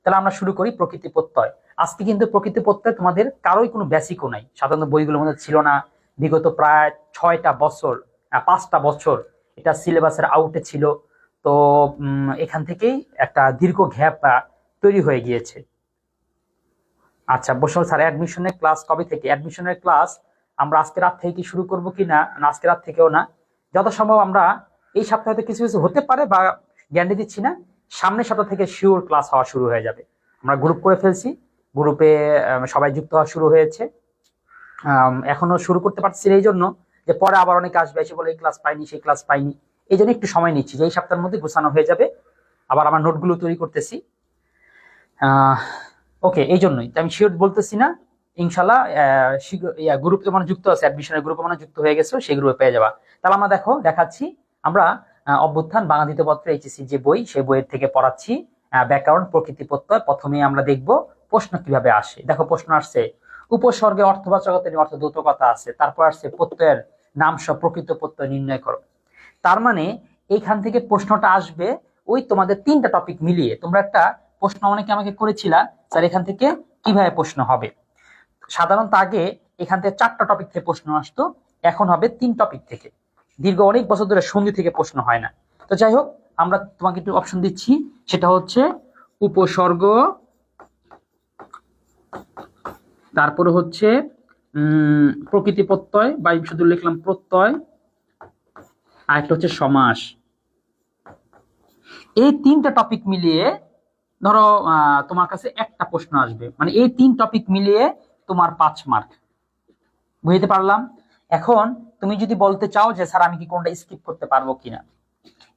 তাহলে আমরা শুরু করি প্রকৃতি প্রত্যয়। আজকে কিন্তু প্রকৃতি প্রত্যয় তোমাদের কারোই কোনো বেসিকও নাই, সাধারণত বইগুলোর মধ্যে ছিল না। বিগত প্রায় 6টা বছর, 5টা বছর এটা সিলেবাসের আউটে ছিল। তো এখান থেকেই একটা দীর্ঘ গ্যাপ তৈরি হয়ে গিয়েছে। আচ্ছা বসুন স্যার, অ্যাডমিশনের ক্লাস কবে থেকে? অ্যাডমিশনের ক্লাস আমরা আজকে রাত থেকে কি শুরু করব কি না, আজকে রাত থেকেও না, যথাসম্ভব আমরা এই সপ্তাহে কিছু কিছু হতে পারে বা গ্যারান্টি দিচ্ছি না, সামনের সপ্তাহ থেকে শিওর ক্লাস হওয়া শুরু হয়ে যাবে। আমরা গ্রুপ করে ফেলছি, গ্রুপে সবাই যুক্ত হওয়া শুরু হয়েছে। এখনো শুরু করতে পারছি না এই জন্য যে পরে আবার অনেকে আসবে এসে বলে এই ক্লাস পাইনি সেই ক্লাস পাইনি, এই জন্য একটু সময় নিচ্ছি যে এই সপ্তাহের মধ্যে গোছানো হয়ে যাবে। আবার আমার নোটগুলো তৈরি করতেছি। ওকে, এই জন্যই আমি শিওর বলতেছি না। ইনশাল্লাহ শীঘ্র গ্রুপ তোমার যুক্ত আছে, অ্যাডমিশনের গ্রুপে মানে যুক্ত হয়ে গেছো, সেই গ্রুপে পেয়ে যাবা। তাহলে আমরা দেখাচ্ছি আমরা অভ্যুত্থান বাংলা দ্বিতীয় পত্র এইচএসসি যে বই, সেই বইয়ের থেকে পড়াচ্ছি ব্যাকরণ প্রকৃতি প্রত্যয়। প্রথমে আমরা দেখব প্রশ্ন কিভাবে আসে। দেখো প্রশ্ন আসছে, উপসর্গে অর্থবাচকতা অর্থ দ্যোতকতা আছে, তারপর আসছে প্রত্যয়ের নাম সহ প্রকৃত প্রত্যয় নির্ণয় করো। তার মানে এইখান থেকে প্রশ্নটা আসবে ওই তোমাদের 3টা টপিক মিলিয়ে। তোমরা একটা প্রশ্ন অনেকে আমাকে করেছিলা স্যার এখান থেকে কিভাবে প্রশ্ন হবে। সাধারণত আগে এখান থেকে 4টা টপিক থেকে প্রশ্ন আসতো, এখন হবে 3 টপিক থেকে। দীর্ঘ অনেক বছর ধরে সন্ধি থেকে প্রশ্ন হয় না। তো যাই হোক, আমরা তোমাকে একটু অপশন দিচ্ছি, সেটা হচ্ছে উপসর্গ, তারপরে হচ্ছে প্রকৃতি প্রত্যয় বা শুধু লিখলাম প্রত্যয়, আর একটা হচ্ছে সমাস। এই 3টা টপিক মিলিয়ে ধরো তোমার কাছে একটা প্রশ্ন আসবে, মানে এই 3 টপিক মিলিয়ে তোমার 5 মার্ক। বুঝতে পারলাম? এখন তুমি যদি বলতে চাও যে স্যার আমি কি কোনটা স্কিপ করতে পারবো কিনা,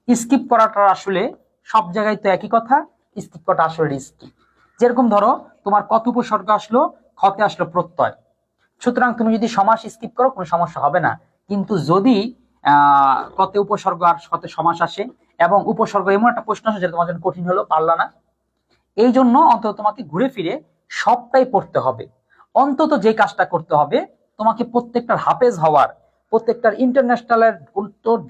স্কিপ করাটা আসলে সব জায়গায় তো একই কথা, স্কিপ করাটা আসলে রিস্কি। যেরকম ধরো তোমার কত উপসর্গ আসলো, খতে আসলো প্রত্যয়, সুতরাং তুমি যদি সমাস স্কিপ করো কোনো সমস্যা হবে না। কিন্তু যদি কতে উপসর্গ আর কতে সমাস আসে এবং উপসর্গ এমন একটা প্রশ্ন আসে যেটা তোমার জন্য কঠিন হলো, পারলা না, এই জন্য অন্তত তোমাকে ঘুরে ফিরে সবটাই পড়তে হবে। অন্তত যে কাজটা করতে হবে, তোমাকে প্রত্যেকটার হাফেজ হওয়ার, প্রত্যেকটার ইন্টারন্যাশনালের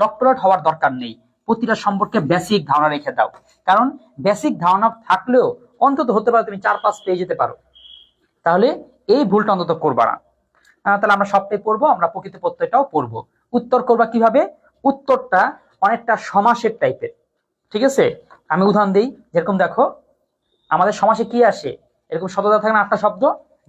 ডক্টরেট হওয়ার দরকার নেই। প্রতিটা সম্পর্কে বেসিক ধারণা রেখে দাও, কারণ বেসিক ধারণা থাকলেও অন্তত হতে পারে তুমি 4-5 পেয়ে যেতে পারো। তাহলে এই ভুলটা অন্তত করবা না। তাহলে আমরা সবটাই পড়বো, আমরা প্রকৃতি প্রত্যয়টাও পড়বো। উত্তর করবা কিভাবে? উত্তরটা অনেকটা সমাসের টাইপের, ঠিক আছে? আমি উদাহরণ দিই, যেরকম দেখো আমাদের সমাসে কি আসে, এরকম শব্দটা থাকে না, 8টা শব্দ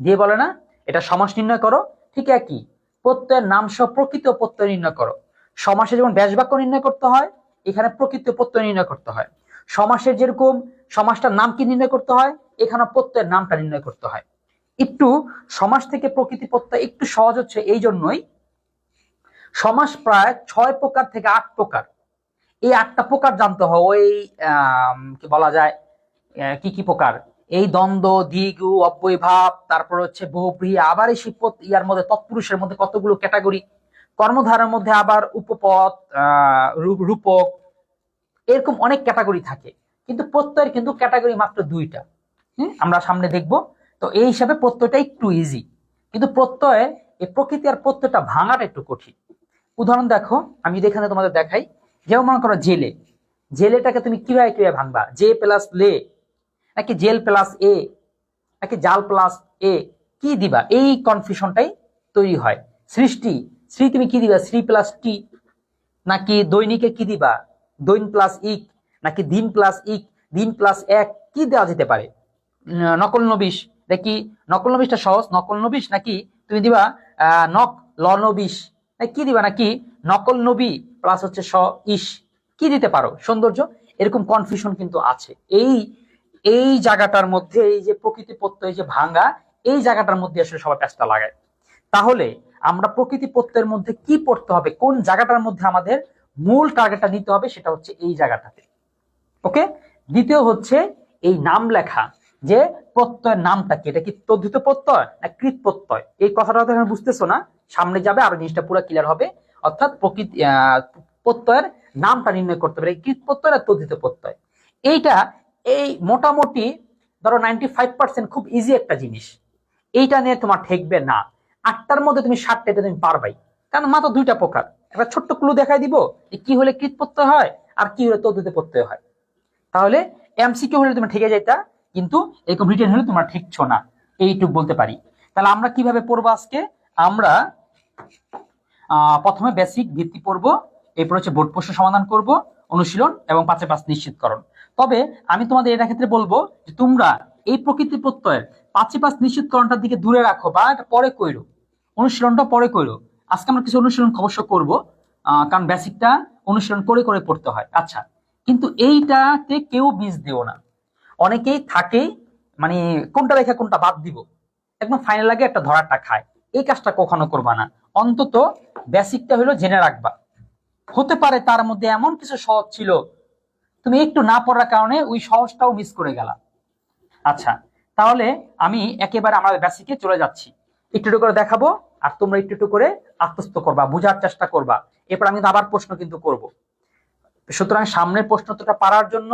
দিয়ে বলে না এটা সমাস নির্ণয় করো, ঠিক একই প্রত্যয়ের নাম সহ প্রকৃত প্রত্যয় নির্ণয় করো। সমাসে যেমন ব্যাস বাক্য নির্ণয় করতে হয়, এখানে প্রকৃত প্রত্যয় নির্ণয় করতে হয়। সমাসের যেরকম সমাসটার নাম কি নির্ণয় করতে হয়, এখানে প্রত্যয়ের নামটা নির্ণয় করতে হয়। একটু সমাস থেকে প্রকৃতি প্রত্যয় একটু সহজ হচ্ছে এই জন্যই, সমাস প্রায় 6 প্রকার থেকে 8 প্রকার। এই 8টা প্রকার জানতে হয়। ওই কি বলা যায়, কি কি প্রকার, এই দ্বন্দ্ব, দ্বিগু, অব্যয়ভাব, তারপর হচ্ছে বহুব্রীহি, আবার এই ইয়ার মধ্যে তৎপুরুষের মধ্যে কতগুলো ক্যাটাগরি, কর্মধারের মধ্যে আবার উপপদ, রূপক, এরকম অনেক ক্যাটাগরি থাকে। কিন্তু প্রত্যয়ের কিন্তু ক্যাটাগরি মাত্র 2টা। আমরা সামনে দেখব। তো এই হিসাবে প্রত্যয়টা একটু ইজি, কিন্তু প্রত্যয়ে এই প্রকৃতি আর প্রত্যয়টা ভাঙাটা একটু কঠিন। উদাহরণ দেখো, আমি এখানে তোমাদের দেখাই। যেমন মনে করো জেলে, জেলেটাকে তুমি কিভাবে কিভাবে ভাঙবা? জে প্লাস লে, নাকি জেল প্লাস এ, নাকি জাল প্লাস এ, কি দিবা? এই কনফিউশনটাই তৈরি হয়। সৃষ্টি, শ্রী তুমি কি দিবা? শ্রী প্লাস টি, নাকি দৈনিকে কি দিবা? দৈন প্লাস ইক, নাকি দিন প্লাস ইক, দিন প্লাস এক, কি দেওয়া যেতে পারে? নকল নবিশ, দেখি নকল নবিশটা সহজ, নকল নবিশ নাকি তুমি দিবা নক লনবিশ, কি দিবা? নাকি নকল নবী প্লাস হচ্ছে স ইস, কি দিতে পারো? সৌন্দর্য, এরকম কনফিউশন কিন্তু আছে। এই এই জায়গাটার মধ্যে এই যে প্রকৃতি প্রত্যয় যে ভাঙা, এই জায়গাটার মধ্যে আসলে সবাই প্যাচটা লাগায়। তাহলে আমরা প্রকৃতি প্রত্যয়ের মধ্যে কি পড়তে হবে, কোন জায়গাটার মধ্যে আমাদের মূল টার্গেটটা নিতে হবে, সেটা হচ্ছে এই জায়গাটাতে। ওকে, দ্বিতীয় হচ্ছে এই নাম লেখা, যে প্রত্যয়ের নামটা কি, এটা কি তদ্ধিত প্রত্যয় না কৃত প্রত্যয়? এই কথাটা তো এখন বুঝতেছো না, সামনে যাবে আরো জিনিসটা পুরো ক্লিয়ার হবে। অর্থাৎ প্রকৃতি প্রত্যয়ের নামটা নির্ণয় করতে পারে, কৃত প্রত্যয় আর তদ্ধিত প্রত্যয়। এইটা এই মোটামুটি ধরো 95% খুব ইজি একটা জিনিস, এইটা নিয়ে তোমার ঠেকবে না। 8টার মধ্যে তুমি 7টাতে তুমি পারবাই, কারণ মাত্র 2টা প্রকার। একটা ছোট্ট ক্লু দেখাই দিব যে কি হলে কৃত প্রত্যয় হয় আর কি হলে তদ্ধিত প্রত্যয় হয়। তাহলে এমসিকিউ হলে তুমি ঠেকে যাইতা কিন্তু এরকম রিটেন হলে তোমরা ঠিকছো না, এইটুক বলতে পারি। তাহলে আমরা কিভাবে পড়বো আজকে? আমরা প্রথমে বেসিক ভিত্তি পড়বো, এরপর হচ্ছে বোর্ড প্রশ্ন সমাধান করব, অনুশীলন এবং 5-এ 5 নিশ্চিতকরণ। তবে আমি তোমাদের এটা ক্ষেত্রে বলবো যে তোমরা এই প্রকৃতি প্রত্যয়ের 5-এ 5 নিশ্চিতকরণটার দিকে দূরে রাখো, বা এটা পরে কইরো, অনুশীলনটা পরে কইরো। আজকে আমরা কিছু অনুশীলন অবশ্য করব, কারণ বেসিকটা অনুশীলন করে করে পড়তে হয়। আচ্ছা, কিন্তু এইটাতে কেউ মিস দিও না। অনেকেই থাকে মানে কোনটা রেখে কোনটা বাদ দিব, একদম ফাইনাল লাগে একটা ধরাটা খায়। এই কাজটা কখনো করবা না। অন্তত বেসিকটা হলো জেনে রাখবা। হতে পারে তার মধ্যে এমন কিছু সহজ ছিল, তুমি একটু না পড়ার কারণে ওই সহজটাও মিস করে গেলা। আচ্ছা, তাহলে আমি একেবারে আমাদের বেসিকে চলে যাচ্ছি, একটু একটু করে দেখাবো, আর তোমরা একটু একটু করে আত্মস্থ করবা, বোঝার চেষ্টা করবা। এরপর আমি আবার প্রশ্ন কিন্তু করব। সুতরাং সামনের প্রশ্নটা পারার জন্য,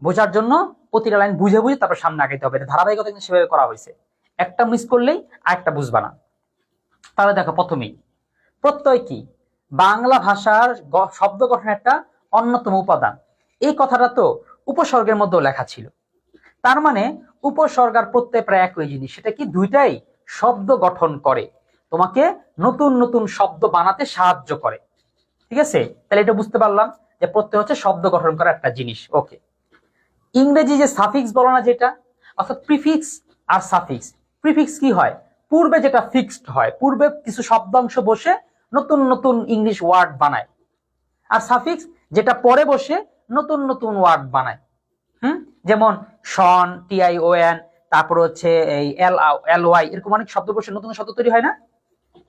বোঝার জন্য প্রতিটা লাইন বুঝে বুঝে তারপর সামনে আগাইতে হবে। এটা ধারাবাহিকতা কিন্তু সেভাবে করা হয়েছে, একটা মিস করলেই আরেকটা বুঝবা না। তাহলে দেখো, প্রথমেই প্রত্যয় কি? বাংলা ভাষার শব্দ গঠনের একটা অন্যতম উপাদান। এই কথাটা তো উপসর্গের মধ্যেও লেখা ছিল। তার মানে উপসর্গ আর প্রত্যয় প্রায় একই জিনিস। সেটা কি? দুইটাই শব্দ গঠন করে, তোমাকে নতুন নতুন শব্দ বানাতে সাহায্য করে। ঠিক আছে, তাহলে এটা বুঝতে পারলাম যে প্রত্যয় হচ্ছে শব্দ গঠন করা একটা জিনিস। ওকে, ইংরেজি যে সাফিক্স বলো না, যেটা অর্থাৎ প্রিফিক্স আর সাফিক্স। প্রিফিক্স কি হয়? পূর্বে যেটা ফিক্সড হয়, পূর্বে কিছু শব্দাংশ বসে নতুন নতুন ইংলিশ ওয়ার্ড বানায়। আর সাফিক্স যেটা পরে বসে নতুন নতুন ওয়ার্ড বানায়। যেমন শন, TION, তারপর হচ্ছে এই LY, এরকম অনেক শব্দ বসে নতুন শব্দ তৈরি হয় না?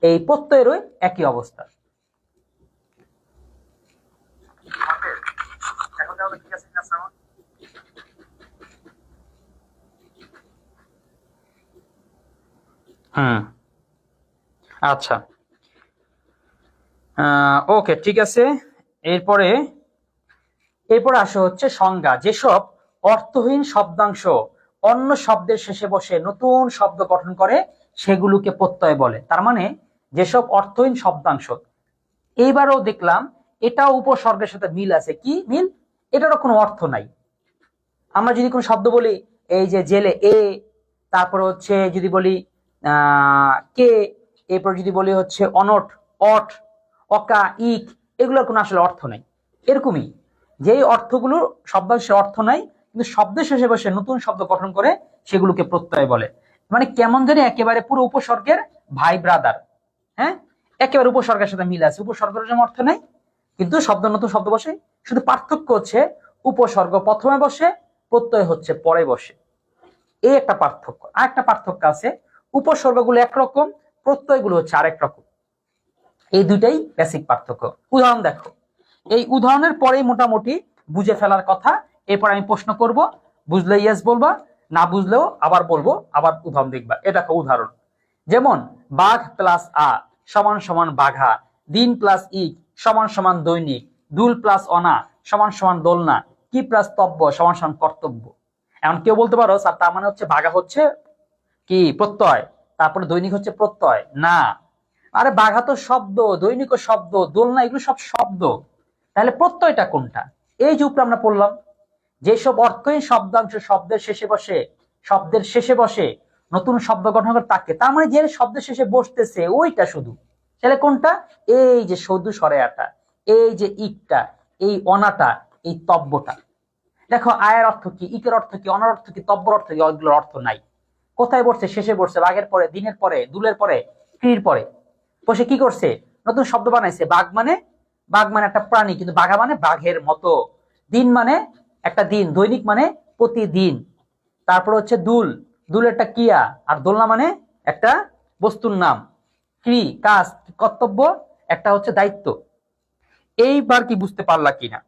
এই প্রত্যয়েরও একই অবস্থা। আচ্ছা, ওকে, ঠিক আছে। এরপরে আসো হচ্ছে সংজ্ঞা। যেসব অর্থহীন শব্দাংশ অন্য শব্দের শেষে বসে নতুন শব্দ গঠন করে সেগুলোকে প্রত্যয় বলে। তার মানে যেসব অর্থহীন শব্দাংশ, এইবারও দেখলাম এটাও উপসর্গের সাথে মিল আছে। কি মিল? এটারও কোনো অর্থ নাই। আমরা যদি কোনো শব্দ বলি, এই যে জেলে এ, তারপর হচ্ছে যদি বলি কে, এরপর যদি বলি হচ্ছে অনট, অট, অকা, ইক, এগুলোর কোনো আসলে অর্থ নাই। এরকমই যেই অর্থগুলোর শব্দাংশের অর্থ নাই, কিন্তু শব্দের শেষে বসে নতুন শব্দ গঠন করে সেগুলোকে প্রত্যয় বলে। মানে কেমন জানি একেবারে পুরো উপসর্গের ভাই ব্রাদার। হ্যাঁ, একেবারে উপসর্গের সাথে মিল আছে। উপসর্গের যেমন অর্থ নাই, কিন্তু শব্দ নতুন শব্দ বসে। শুধু পার্থক্য হচ্ছে উপসর্গ প্রথমে বসে, প্রত্যয় হচ্ছে পরে বসে। এই একটা পার্থক্য। আর একটা পার্থক্য আছে, উপসর্গগুলো একরকম, প্রত্যয়গুলো হচ্ছে আরেক রকম। এই দুইটাই বেসিক পার্থক্য। উদাহরণ দেখো, এই উদাহরণের পরেই মোটামুটি বুঝে ফেলার কথা। এরপর আমি প্রশ্ন করব, বুঝলে ইয়েস বলবা, না বুঝলেও আবার বলবো, আবার উদাহরণ দেখবা। এ দেখো উদাহরণ, যেমন বাঘ প্লাস আ সমান সমান বাঘা, দিন প্লাস ইক সমান সমান দৈনিক, দুল প্লাস অনা সমান সমান দোলনা, কি প্লাস তব্য সমান সমান কর্তব্য। এখন কেউ বলতে পারো স্যার, তার মানে হচ্ছে বাঘা হচ্ছে কি প্রত্যয়, তারপরে দৈনিক হচ্ছে প্রত্যয়? না, আরে বাঘা তো শব্দ, দৈনিক শব্দ, দোলনা এগুলো সব শব্দ। তাহলে প্রত্যয়টা কোনটা? এই যে উপরে আমরা পড়লাম, যেসব অর্থহীন শব্দাংশ শব্দের শেষে বসে নতুন শব্দ গঠন করে তাকে, তার মানে যে শব্দের শেষে বসতেছে ওইটা শুধু। তাহলে কোনটা? এই যে শুধু সরেয়াটা, এই যে ইকটা, এই অনাটা, এই তব্যটা। দেখো আয়ের অর্থ কি, ইকের অর্থ কি, অনার অর্থ কি, তব্বর অর্থ কি? ওইগুলোর অর্থ নাই। কোথায় বসছে? শেষে বসছে। বাঘের পরে, দিনের পরে, দুলের পরে, ক্রির পরে বসে কি করছে? নতুন শব্দ বানাইছে। বাঘ মানে একটা প্রাণী, কিন্তু বাঘা মানে বাঘের মতো। দিন মানে একটা দিন, দৈনিক মানে প্রতিদিন। তারপর হচ্ছে দুল একটা ক্রিয়া, আর দোলনা মানে একটা বস্তুর নাম। ক্রি কাজ, কর্তব্য একটা হচ্ছে দায়িত্ব। এইবার কি বুঝতে পারলা কিনা?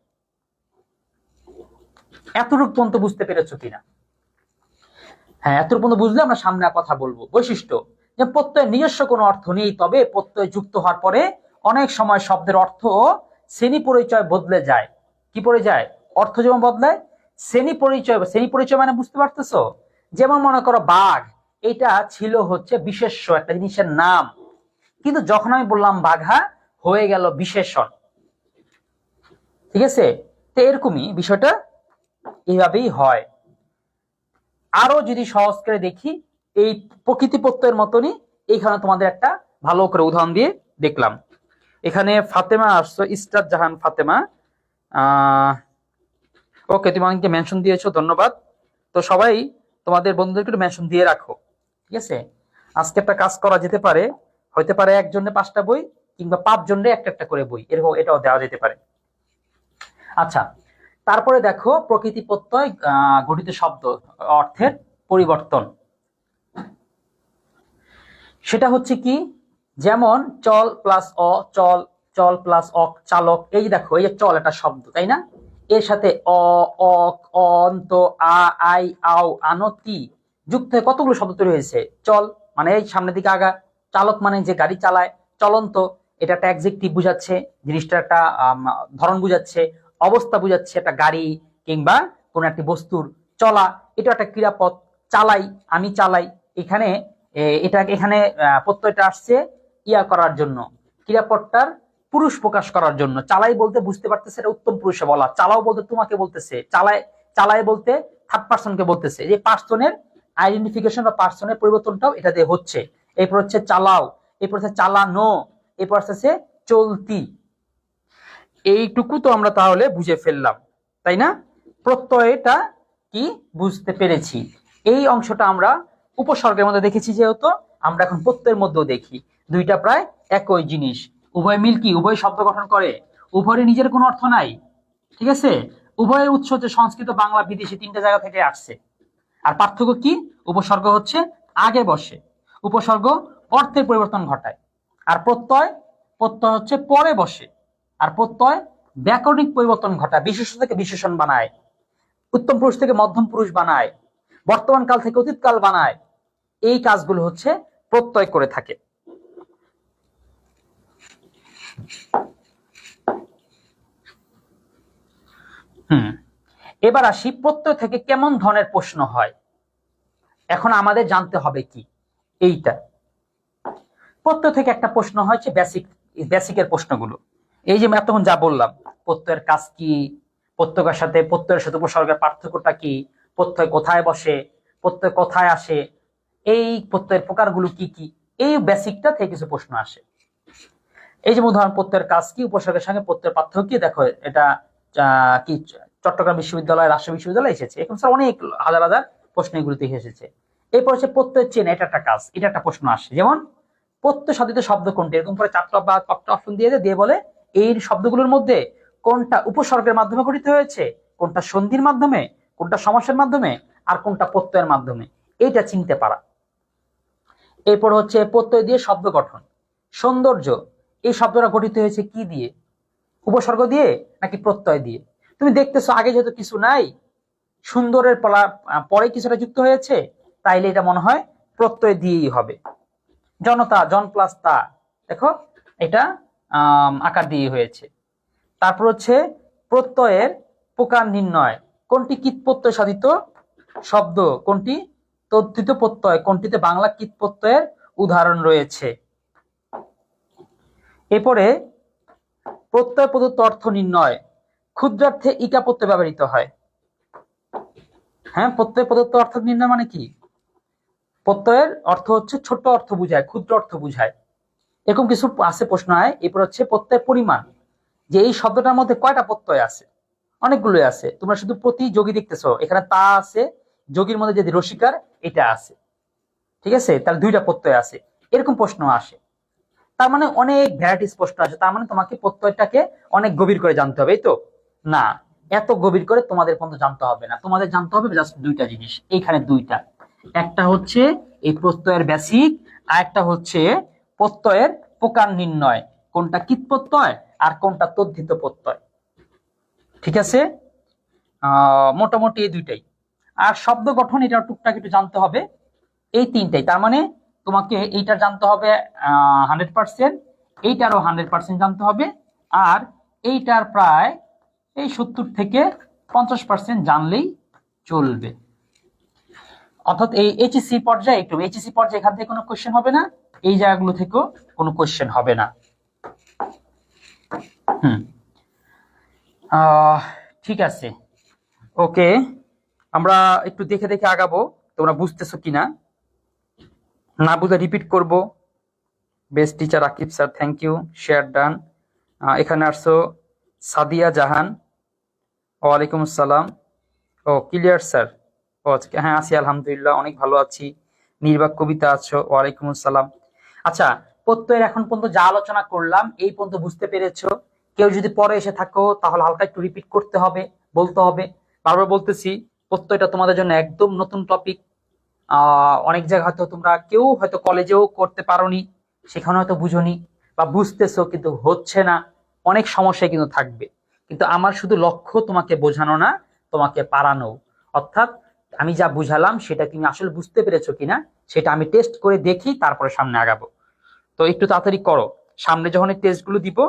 এতটুকু পর্যন্ত বুঝতে পেরেছো কিনা? হ্যাঁ, এতটুকু পর্যন্ত বুঝলে আমরা সামনে কথা বলবো। বৈশিষ্ট্য, যে প্রত্যয়ের নিজস্ব কোনো অর্থ নেই, তবে প্রত্যয় যুক্ত হওয়ার পরে অনেক সময় শব্দের অর্থ ও শ্রেণী পরিচয় বদলে যায়। কি পড়ে যায়? অর্থ যেমন বদলায়, শ্রেণী পরিচয় মানে বুঝতে পারতেছো? যেমন মনে করো বাঘ, এটা ছিল হচ্ছে বিশেষ্য, একটা জিনিসের নাম, কিন্তু যখন আমি বললাম বাঘা হয়ে গেল বিশেষণ। ঠিক আছে, তো এরকমই বিষয়টা এইভাবেই হয়। আরো যদি সহজ করে দেখি, এই প্রকৃতি প্রত্যয়ের মতনই এইখানে তোমাদের একটা ভালো করে উদাহরণ দিয়ে দেখলাম। এখানে ফাতেমা আসছো, ইস্টার জাহান ফাতেমা। ওকে, তুমি আমাকে মেনশন দিয়েছো, ধন্যবাদ। তো সবাই তোমাদের বন্ধুদেরকে একটু মেনশন দিয়ে রাখো, ঠিক আছে? আজকে একটা কাজ করা যেতে পারে, হইতে পারে একজনে 5টা বই কিংবা 5 জনের একটা একটা করে বই, এরকম এটাও দেওয়া যেতে পারে। আচ্ছা, তারপরে দেখো প্রকৃতি প্রত্যয় গঠিত শব্দ অর্থের পরিবর্তন। সেটা হচ্ছে কি, যেমন চল প্লাস অ চল, চল প্লাস অক চালক। এই দেখো, এই যে চল একটা শব্দ, তাই না? এর সাথে অ, অক, অন্ত, আ, আই, আও, আনতি যুক্ত হয়ে কতগুলো শব্দ তৈরি হয়েছে। চল মানে এই সামনের দিকে আগা, চালক মানে যে গাড়ি চালায়, চলন্ত এটা একটা অ্যাডজেক্টিভ বুঝাচ্ছে, জিনিসটা একটা ধরন বুঝাচ্ছে, অবস্থা বুঝাচ্ছে, একটা গাড়ি কিংবা কোন একটি বস্তুর চলা, এটা একটা ক্রিয়াপদ। চালাই, আমি চালাই, এখানে এটা এখানে প্রত্যয়টা আসছে ইয়া করার জন্য, ক্রিয়াপদটার পুরুষ প্রকাশ করার জন্য। চালাই বলতে বুঝতে পারতেছে এটা উত্তম পুরুষে বলা, চালাও বলতে তোমাকে বলতেছে, চালায় চালায় বলতে থার্ড পার্সনকে বলতেছে। এই পার্সনের আইডেন্টিফিকেশন বা পার্সনের পরিবর্তনটাও এটা দিয়ে হচ্ছে। এরপর হচ্ছে চালাও, এরপর হচ্ছে চালানো, এরপর হচ্ছে চলতি। এইটুকু তো আমরা তাহলে বুঝে ফেললাম, তাই না? প্রত্যয়টা কি বুঝতে পেরেছি। এই অংশটা আমরা উপসর্গের মধ্যে দেখেছি, যেহেতু আমরা এখন প্রত্যয়ের মধ্যেও দেখি, দুইটা প্রায় একই জিনিস। উভয় মিল কি, উভয় শব্দ গঠন করে, উভয়ের নিজের কোনো অর্থ নাই, ঠিক আছে? উভয়ের উৎস হচ্ছে সংস্কৃত, বাংলা, বিদেশি 3টে জায়গা থেকে আসছে। আর পার্থক্য কি, উপসর্গ হচ্ছে আগে বসে, উপসর্গ অর্থের পরিবর্তন ঘটায়। আর প্রত্যয়, প্রত্যয় হচ্ছে পরে বসে। আর প্রত্যয় ব্যাকরণিক পরিবর্তন ঘটায়, বিশেষ্য থেকে বিশেষণ বানায়, উত্তম পুরুষ থেকে মধ্যম পুরুষ বানায়, বর্তমান কাল থেকে অতীত কাল বানায়। এই কাজগুলো হচ্ছে প্রত্যয় করে থাকে। এবার আসি প্রত্যয় থেকে কেমন ধরনের প্রশ্ন হয়। এখন আমাদের জানতে হবে কি, এইটা প্রত্যয় থেকে একটা প্রশ্ন হয়েছে বেসিকের প্রশ্নগুলো। এই যে এতক্ষণ যা বললাম, প্রত্যয়ের কাজ কি, প্রত্যয়ের সাথে উপসর্গের পার্থক্যটা কি, প্রত্যয় কোথায় বসে, প্রত্যয় কোথায় আসে, এই প্রত্যয়ের প্রকারগুলো কি কি, এই বেসিকটা থেকে কিছু প্রশ্ন আসে। এই যে উদাহরণ, প্রত্যয়ের কাজ কি, উপসর্গের সঙ্গে প্রত্যয়ের পার্থক্য কি। দেখো এটা কি চট্টগ্রাম বিশ্ববিদ্যালয়, রাজশাহী বিশ্ববিদ্যালয় এসেছে, এখন স্যার অনেক হাজার হাজার প্রশ্ন এগুলোতে এসেছে। এরপর হচ্ছে প্রত্যয় চেনা, এটা একটা কাজ, এটা একটা প্রশ্ন আসে। যেমন প্রত্যয় সাধিত শব্দ কোনটি, এরকম করে 4টা বা 5টা অপশন দিয়ে বলে এই শব্দগুলোর মধ্যে কোনটা উপসর্গের মাধ্যমে গঠিত হয়েছে, কোনটা সন্ধির মাধ্যমে, কোনটা সমাসের মাধ্যমে, আর কোনটা প্রত্যয়ের মাধ্যমে, এইটা চিনতে পারা। এরপর হচ্ছে প্রত্যয় দিয়ে শব্দ গঠন। সৌন্দর্য, এই শব্দটা গঠিত হয়েছে কি দিয়ে, উপসর্গ দিয়ে নাকি প্রত্যয় দিয়ে? তুমি দেখতেছো আগে যেহেতু কিছু নাই, সুন্দরের পরে কিছুটা যুক্ত হয়েছে, তাইলে এটা মনে হয় প্রত্যয় দিয়েই হবে। জনতা, জন প্লাস তা, দেখো এটা আকার দিয়ে হয়েছে। তারপর হচ্ছে প্রত্যয়ের প্রকার নির্ণয়, কোনটি কীট প্রত্যয় সাধিত শব্দ, কোনটি তদ্ধিত প্রত্যয়, কোনটিতে বাংলা কীট প্রত্যয়ের উদাহরণ রয়েছে। এরপরে প্রত্যয় প্রদত্ত অর্থ নির্ণয়, ক্ষুদ্রার্থে ইকা প্রত্যয় ব্যবহৃত হয়। হ্যাঁ, প্রত্যয় প্রদত্ত অর্থ নির্ণয় মানে কি, প্রত্যয়ের অর্থ হচ্ছে ছোট অর্থ বুঝায়, ক্ষুদ্র অর্থ বুঝায়, এরকম কিছু আছে প্রশ্ন হয়। এরপর হচ্ছে প্রত্যয় পরিমাণ, যে এই শব্দটার মধ্যে কয়টা প্রত্যয় আছে, অনেকগুলোই আছে। তোমরা শুধু প্রতিযোগী দেখতেছো, এখানে তা আছে, যোগীর মধ্যে যদি রসিকার এটা আছে, ঠিক আছে, তাহলে 2টা প্রত্যয় আছে, এরকম প্রশ্ন আসে। তার মানে অনেক ভ্যারাইটিস প্রশ্ন আসে, তার মানে তোমাকে প্রত্যয়টাকে অনেক গভীর করে জানতে হবে, এই তো না, এত গভীর করে তোমাদের পর্যন্ত জানতে হবে না, তোমাদের জানতে হবে জাস্ট 2টা জিনিস, এইখানে 2টা, একটা হচ্ছে এই প্রত্যয়ের বেসিক, আর একটা হচ্ছে প্রত্যয়ের প্রকার নির্ণয়, কোনটা কীট প্রত্যয় আর কোনটা তদ্ধিত প্রত্যয়, ঠিক আছে? মোটামুটি এই 2টাই। আর শব্দ গঠন, এটা টুকটাক একটু জানতে হবে, এই 3টাই। তার মানে তোমাকে এইটা জানতে হবে 100%, এইটারও 100% জানতে হবে, আর এইটার প্রায় এই 70 থেকে 50% জানলেই চলবে। অর্থাৎ এই এইচএসসি পর্যায়ে, একটু এইচএসসি পর্যায়ে এখান থেকে কোনো কোশ্চেন হবে না, এই জায়গাগুলো থেকেও কোনো কোশ্চেন হবে না। ঠিক আছে, ওকে, আমরা একটু দেখে দেখে আগাবো। তোমরা বুঝতেছো কিনা, না বুঝে রিপিট করব। Best teacher Akib sir, thank you, share done. এখানে আসছো সাদিয়া জাহান, ওয়ালাইকুম আসসালাম। ও ক্লিয়ার স্যার, ও হ্যাঁ আছি আলহামদুলিল্লাহ, অনেক ভালো আছি। নির্বাক কবিতা আছো, ওয়ালাইকুম আসসালাম। আচ্ছা, প্রত্যয়ের এখন পর্যন্ত যা আলোচনা করলাম এই পর্যন্ত বুঝতে পেরেছো? কেউ যদি পরে এসে থাকো তাহলে হালকা একটু রিপিট করতে হবে, বলতে হবে। বারবার বলতেছি, প্রত্যয়টা তোমাদের জন্য একদম নতুন টপিক। অনেক জায়গায় হয়তো তোমরা কেউ হয়তো কলেজেও করতে পারোনি, সেখানে হয়তো বুঝোনি, বা বুঝতেছো কিন্তু হচ্ছে না, অনেক সমস্যা কিন্তু থাকবে। কিন্তু আমার শুধু লক্ষ্য তোমাকে বোঝানো না, তোমাকে পারানো। অর্থাৎ আমি যা বুঝালাম সেটা তুমি আসলে বুঝতে পেরেছো কিনা সেটা আমি টেস্ট করে দেখি, তারপরে সামনে আগাবো। তো একটু তাড়াতাড়ি করো, সামনে যখন এই টেস্ট গুলো দিব।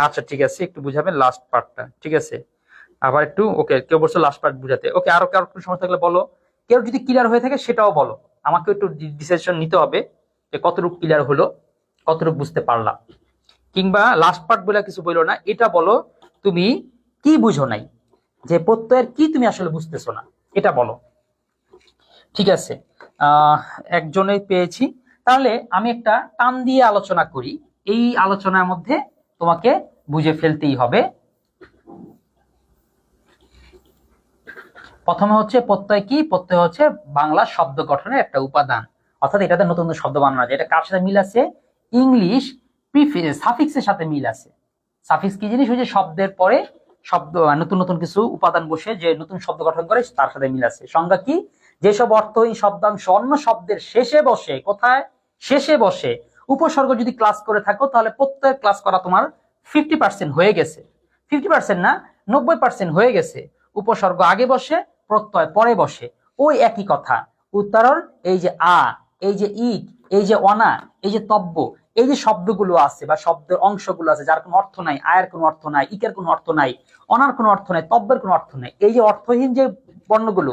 আচ্ছা ঠিক আছে, একটু বুঝাবেন লাস্ট পার্টটা, ঠিক আছে? আবার একটু, ওকে, কেউ বলছো লাস্ট পার্ট বুঝাতে, ওকে, আরো কারো কোনো সমস্যা থাকলে বলো। কেউ যদি ক্লিয়ার হয়ে থাকে সেটাও বলো, আমাকে একটু ডিসিশন নিতে হবে যে কতটুকু ক্লিয়ার হলো, কতটুকু বুঝতে পারলাম। কিংবা লাস্ট পার্ট বলে কিছু বললো না, এটা বলো তুমি কি বুঝো নাই, যে প্রত্যয়ের কি তুমি আসলে বুঝতেছো না, এটা বলো। ঠিক আছে, আহ একজনে পেয়েছি। তাহলে আমি একটা টান দিয়ে আলোচনা করি, এই আলোচনার মধ্যে তোমাকে বুঝে ফেলতেই হবে। প্রথমে হচ্ছে প্রত্যয় কি? প্রত্যয় হচ্ছে বাংলা শব্দ গঠনের একটা উপাদান, অর্থাৎ এটাতে নতুন নতুন শব্দ বানানো যায়। এটা কার সাথে মিল আছে? ইংলিশ সাফিক্সের সাথে মিল আছে। সাফিক্স কি জিনিস? ওই যে শব্দের পরে শব্দ, নতুন নতুন কিছু উপাদান বসে যে নতুন শব্দ গঠন করে, তার সাথে মিল আছে। সংজ্ঞা কি? যেসব অর্থহীন শব্দাংশ অন্য শব্দের শেষে বসে, কোথায়? শেষে বসে। উপসর্গ যদি ক্লাস করে থাকো তাহলে প্রত্যয় ক্লাস করা তোমার 50% হয়ে গেছে। 50% না, 90% হয়ে গেছে। উপসর্গ আগে বসে, প্রত্যয় পরে বসে, ওই একই কথা। উত্তরণ, এই যে আ, এই যে ইক, এই যে অনা, এই যে তব্য, এই যে শব্দগুলো আছে বা শব্দের অংশগুলো আছে যার কোনো অর্থ নাই, আয়ের কোনো অর্থ নাই, ইকের কোনো অর্থ নাই, অনার কোনো অর্থ নাই, তব্যের কোনো অর্থ নাই, এই যে অর্থহীন যে বর্ণগুলো,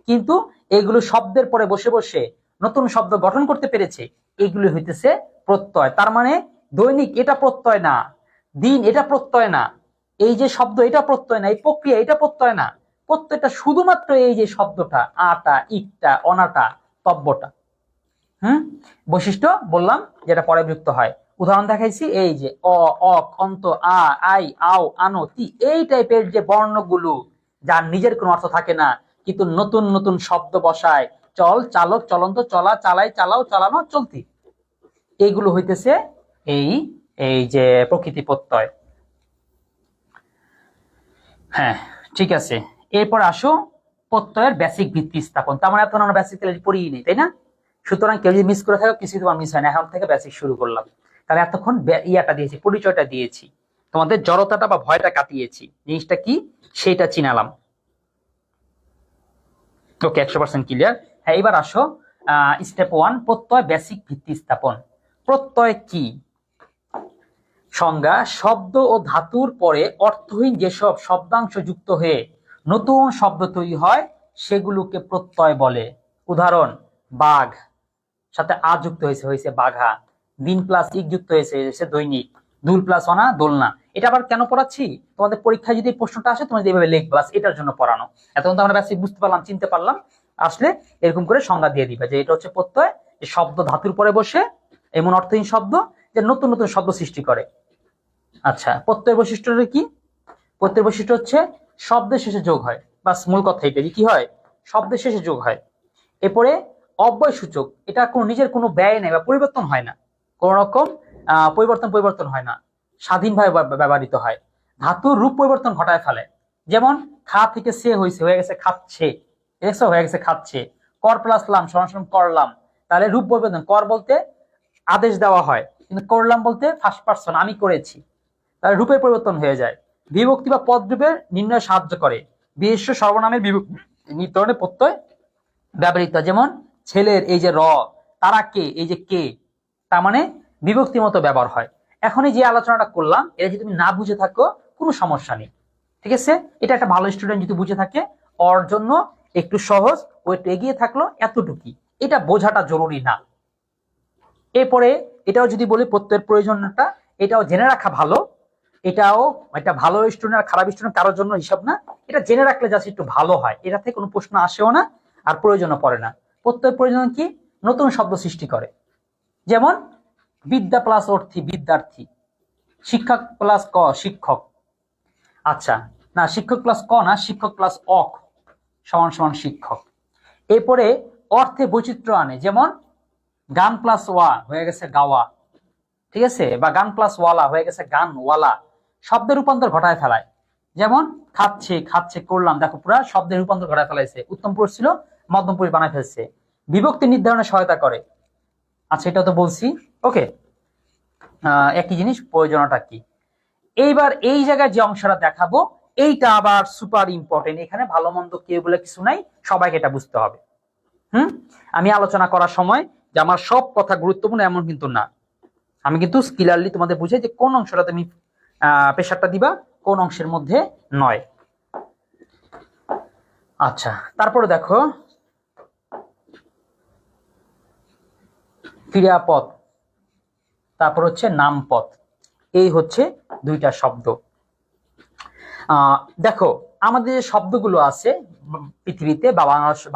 কিন্তু এগুলো শব্দের পরে বসে বসে নতুন শব্দ গঠন করতে পেরেছে, এগুলো হইতেছে প্রত্যয়। তার মানে দৈনিক এটা প্রত্যয় না, দিন এটা প্রত্যয় না, এই যে শব্দ এটা প্রত্যয় না, এই প্রক্রিয়া এটা প্রত্যয় না। প্রত্যয়টা শুধুমাত্র এই যে শব্দটা, আটা, ইকটা, অনাটা, তব্যটা। বৈশিষ্ট্য বললাম যেটা পরে যুক্ত হয়। উদাহরণ দেখাইছি, এই যে অ, অক, অন্ত, আ, আই, আও, আনো, তি, এই টাইপের যে বর্ণগুলো যার নিজের কোনো অর্থ থাকে না, কিন্তু নতুন নতুন শব্দ বসায়, চল, চালক, চলন্ত, চলা, চালাই, চালাও, চালানো, চলতি, এইগুলো হইতেছে এই এই যে প্রকৃতি প্রত্যয়। হ্যাঁ, ঠিক আছে। এরপর আসো প্রত্যয়ের বেসিক ভিত্তি স্থাপন। তার মানে এখন আমরা বেসিক পড়িই নি, তাই না? সুতরাং কেউ যদি মিস করে থাকে, কিছু তোমার মিস হয় না, এখন থেকে বেসিক শুরু করলাম। তাহলে এতক্ষণ ইয়াটা দিয়েছি, পরিচয়টা দিয়েছি, তোমাদের জড়তাটা বা ভয়টা কাটিয়েছি, জিনিসটা কি সেটা চিনালাম। ওকে, 100% ক্লিয়ার। হ্যাঁ, এবার আসো স্টেপ 1, প্রত্যয় বেসিক ভিত্তি স্থাপন। প্রত্যয় কি? সংজ্ঞা: শব্দ ও ধাতুর পরে অর্থহীন যেসব শব্দাংশ যুক্ত হয়ে নতুন শব্দ তৈরি হয় সেগুলোকে প্রত্যয় বলে। উদাহরণ: বাঘ, সাথে আ যুক্ত হয়েছে, হয়েছে বাঘা। দিন প্লাস ইক যুক্ত হয়েছে দৈনিক। দুল প্লাস অনা, দোলনা। এটা আবার কেন পড়াচ্ছি? তোমাদের পরীক্ষায় যদি প্রশ্নটা আসে তোমাদের এইভাবে লিখবা, এটার জন্য পড়ানো। এতক্ষণ তো আমরা বেসিক বুঝতে পারলাম, চিনতে পারলাম, আসলে এরকম করে সংজ্ঞা দিয়ে দিবা যে এটা হচ্ছে প্রত্যয়, যে শব্দ ধাতুর পরে বসে, এমন অর্থহীন শব্দ যে নতুন নতুন শব্দ সৃষ্টি করে। আচ্ছা, প্রত্যয় বৈশিষ্ট্যটা কি? প্রত্যয় বৈশিষ্ট্য হচ্ছে শব্দের শেষে যোগ হয়, বা মূল কথা এটাই, কি হয়? শব্দের শেষে যোগ হয়। এরপরে অব্যয় সূচক, এটা কোনো নিজের কোনো ব্যয় নেই বা পরিবর্তন হয় না, কোন রকম পরিবর্তন হয় না, স্বাধীনভাবে ব্যবহৃত হয়। ধাতুর রূপ পরিবর্তন ঘটায় ফেলে। যেমন খা থেকে সে হয়েছে, হয়ে গেছে খাচ্ছে, দেখছো, হয়ে গেছে খাচ্ছে। কর প্লাস লাম সমান করলাম, তাহলে রূপ পরিবর্তন। কর বলতে আদেশ দেওয়া হয়, কিন্তু করলাম বলতে ফার্স্ট পার্সন, আমি করেছি, তাহলে রূপের পরিবর্তন হয়ে যায়। বিভক্তি বা পদ রূপের নির্ণয় সাহায্য করে। বিশেষ সর্বনামের বিভক্তি নির্ধারণে প্রত্যয় ব্যবহৃত। যেমন ছেলের, এই যে র, তারা কে, এই যে কে, তার মানে বিভক্তি মতো ব্যবহার হয়। এখন এই যে আলোচনাটা করলাম, এটা যদি তুমি না বুঝে থাকো কোনো সমস্যা নেই, ঠিক আছে? এটা একটা ভালো স্টুডেন্ট যদি বুঝে থাকে, ওর জন্য একটু সহজ, ও একটু এগিয়ে থাকলো, এতটুকুই। এটা বোঝাটা জরুরি না। এরপরে এটাও যদি বলি প্রত্যয়ের প্রয়োজনটা, এটাও জেনে রাখা ভালো। এটাও একটা ভালো স্টুডেন্ট আর খারাপ স্টুডেন্ট কারোর জন্য হিসাব না, এটা জেনে রাখলে জাস্ট একটু ভালো হয়। এটা থেকে কোনো প্রশ্ন আসেও না, আর প্রয়োজনও পড়ে না। প্রত্যয় প্রয়োজন কি? নতুন শব্দ সৃষ্টি করে। যেমন বিদ্যা প্লাস অর্থী বিদ্যার্থী, শিক্ষক প্লাস ক শিক্ষক। আচ্ছা, না শিক্ষক প্লাস ক না, শিক্ষক প্লাস অক সমান সমান শিক্ষক। এরপরে অর্থে বৈচিত্র্য আনে, যেমন গান প্লাস ওয়া হয়ে গেছে গাওয়া, ঠিক আছে, বা গান প্লাস ওয়ালা হয়ে গেছে গান ওয়ালা। শব্দের রূপান্তর ঘটায় ফেলায়, যেমন খাচ্ছে খাচ্ছে করলাম, দেখো পুরা শব্দের রূপান্তর ঘটায় ফেলাইছে। উত্তম পুরুষ ছিল মধ্যম পুরুষ বানায় ফেলছে। বিভক্তি নির্ধারণে সহায়তা করে। আচ্ছা, এটা তো বলছি। ওকে, একই জিনিস, প্রয়োজনটা কি। এইবার এই জায়গায় যে অংশটা দেখাবো এইটা আবার সুপার ইম্পর্টেন্ট। এখানে ভালো মন্দ কেউ বলে কিছু নাই, সবাইকে এটা বুঝতে হবে। আমি আলোচনা করার সময় যে আমার সব কথা গুরুত্বপূর্ণ এমন কিন্তু না, আমি কিন্তু ক্লিয়ারলি তোমাদের বুঝাই যে কোন অংশটা তুমি প্রেশারটা দিবা, কোন অংশের মধ্যে নয়। আচ্ছা, তারপরে দেখো ক্রিয়াপদ, তারপর হচ্ছে নামপদ। এই হচ্ছে দুইটা শব্দ। দেখো আমাদের যে শব্দগুলো আছে পৃথিবীতে বা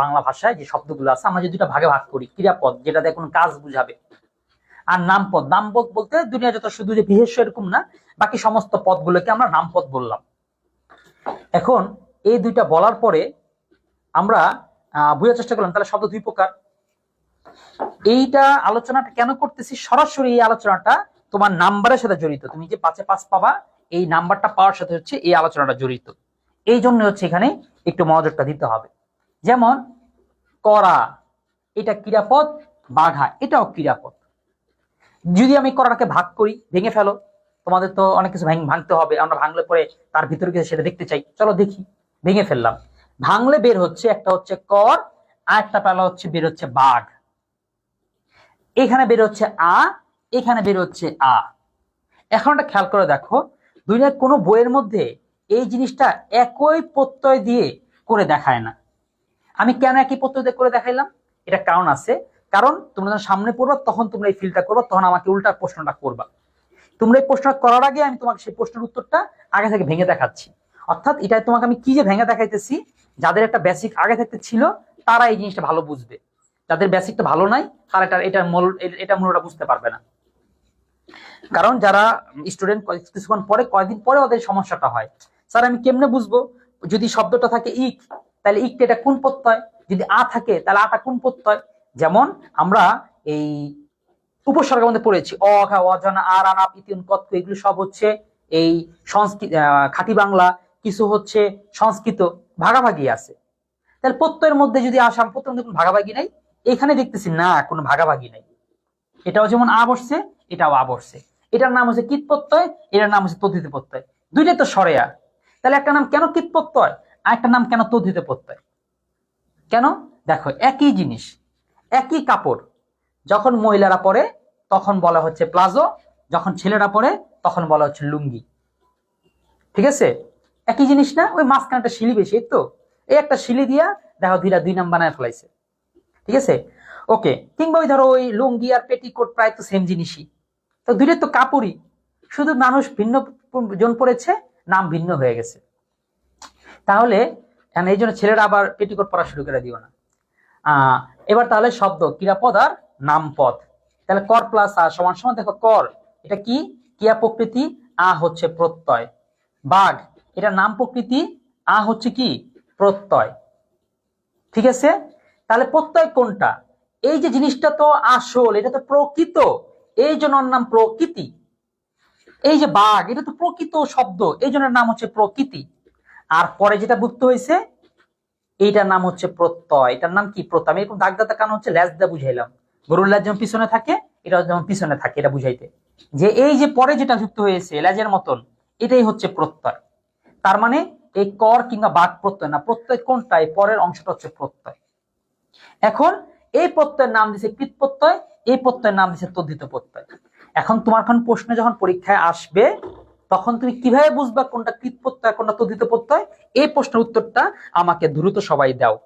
বাংলা ভাষায় যে শব্দগুলো আছে, আমরা যে দুটা ভাগে ভাগ করি, ক্রিয়াপদ যেটা দিয়ে কোনো কাজ বুঝাবে, আর নামপদ। নামপদ বলতে দুনিয়া যত শুধু যে বিশেষ্য এরকম না, বাকি সমস্ত পদগুলোকে আমরা নামপদ বললাম। এখন এই দুইটা বলার পরে আমরা বোঝার চেষ্টা করলাম তাহলে শব্দ দুই প্রকার। এইটা আলোচনাটা কেন করতেছি, সরাসরি এই আলোচনাটা তোমার নাম্বারের সাথে জড়িত। তুমি যে 5-এ 5 পাবা, এই নাম্বারটা পাওয়ার সাথে হচ্ছে এই আলোচনাটা জড়িত। এই জন্য হচ্ছে এখানে একটু মনোযোগটা দিতে হবে। যেমন করা, এটা ক্রিয়াপদ, বাঘা এটাও ক্রিয়াপদ। যদি আমি করাটাকে ভাগ করি, ভেঙে ফেলো, তোমাদের তো অনেক কিছু ভাঙতে হবে, আমরা ভাঙলে পরে তার ভিতরে কিছু সেটা দেখতে চাই, চলো দেখি। ভেঙে ফেললাম, ভাঙলে বের হচ্ছে একটা হচ্ছে কর, আর একটা পেলা হচ্ছে বের হচ্ছে বাঘ। এখানে বের হচ্ছে আ, এখানে বের হচ্ছে আ। এখন একটা খেয়াল করে দেখো, দুনিয়ার কোনো বইয়ের মধ্যে এই জিনিসটা একই প্রত্যয় দিয়ে করে দেখায় না। আমি কেন একই প্রত্যয় দিয়ে করে দেখাইলাম, এটা কারণ আছে। কারণ তোমরা যখন সামনে পড়বা তখন তোমরা এই ফিলটা করবা, তখন আমাকে উল্টা প্রশ্নটা করবা। তোমরা এই প্রশ্ন করার আগে আমি তোমাকে সেই প্রশ্নের উত্তরটা আগে থেকে ভেঙে দেখাচ্ছি। অর্থাৎ এটা তোমাকে আমি কি যে ভেঙে দেখাইতেছি, যাদের একটা বেসিক আগে থাকতে ছিল তারা এই জিনিসটা ভালো বুঝবে, যাদের বেসিকটা ভালো নাই তারা এটা মূলটা বুঝতে পারবে না। কারণ যারা স্টুডেন্ট কিছুক্ষণ পরে কয়েকদিন পরে ওদের সমস্যাটা হয়, স্যার আমি কেমনে বুঝবো যদি শব্দটা থাকে ইক, তাহলে ইকটা এটা কোন প্রত্যয়, যদি আ থাকে তাহলে আটা কোন প্রত্যয়। যেমন আমরা এই উপসর্গের মধ্যে পড়েছি অঘা অজানা আর আনাপ ইতিউন কত, এগুলো সব হচ্ছে এই সংস্কৃত খাঁটি বাংলা, কিছু হচ্ছে সংস্কৃত, ভাগাভাগি আছে। তাহলে প্রত্যয়ের মধ্যে যদি আসাম প্রত্যয়ের মধ্যে কোনো ভাগাভাগি নাই, এখানে দেখতেছি না কোনো ভাগাভাগি নাই। এটাও যেমন আ বসছে, এটাও আ বসছে। এটার নাম হচ্ছে কীট প্রত্যয়, এটার নাম হচ্ছে তদ্ধিত প্রত্যয়, দুইটাই তো সরেয়া। তাহলে একটা নাম কেন কীট প্রত্যয় আর একটা নাম কেন তদ্ধিত প্রত্যয়? কেন? দেখো একই জিনিস, একই কাপড়, যখন মহিলারা পরে তখন বলা হচ্ছে প্লাজো, যখন ছেলেরা পরে তখন বলা হচ্ছে লুঙ্গি। ঠিক আছে, একই জিনিস না? ওই মাঝখানে একটা শিলি বেশি, তো এই একটা শিলি দিয়া দেখো ধীরা 2 নাম বানায় ফেলাইছে। ঠিক আছে, ওকে। কিংবা ওই ধরো ওই লুঙ্গি আর পেটিকোট প্রায় তো সেম জিনিসই, তো দুইটা তো কাপড়ই, শুধু মানুষ ভিন্ন জন পড়েছে, নাম ভিন্ন হয়ে গেছে। তাহলে এই জন্য ছেলেরা আবার পেটিকোট পড়া শুরু করে দিও না। এবার তাহলে শব্দ ক্রিয়াপদ আর নামপদ। তাহলে কর প্লাস আ সমান সমান, দেখো কর এটা কি ক্রিয়া প্রকৃতি, আ হচ্ছে প্রত্যয়। বাঘ এটা নাম প্রকৃতি, আ হচ্ছে কি প্রত্যয়। ঠিক আছে, তাহলে প্রত্যয় কোনটা? এই যে জিনিসটা তো আসল, এটা তো প্রকৃত, এই জন্য নাম প্রকৃতি। এই যে বাঘ এটা তো প্রকৃত শব্দ, এই জন্য নাম হচ্ছে প্রকৃতি। আর পরে যেটা বুঝতে হয়েছে এইটার নাম হচ্ছে প্রত্যয়, এটার নাম কি প্রত্যয়। আমি এরকম দাগ দাতা কারণ হচ্ছে ল্যাজ দা বুঝাইলাম, গরুর ল্যাজ যেমন পিছনে থাকে এটা যেমন পিছনে থাকে, এটা বুঝাইতে যে এই যে পরে যেটা যুক্ত হয়েছে ল্যাজের মতন, এটাই হচ্ছে প্রত্যয়। তার মানে এই কর কিংবা বাঘ প্রত্যয় না, প্রত্যয় কোনটা, এই পরের অংশটা হচ্ছে প্রত্যয়। এখন এই প্রত্যয়ের নাম দিছে কৃত প্রত্যয়, এই প্রত্যয়ের নাম দিছে তদ্ধিত প্রত্যয়। এখন তোমার প্রশ্ন যখন পরীক্ষায় আসবে তখন তুমি কিভাবে বুঝবা কোনটা কৃত প্রত্যয় কোনটা তদ্ধিত প্রত্যয়, এই প্রশ্নের উত্তরটা আমাকে দ্রুত সবাই দাও।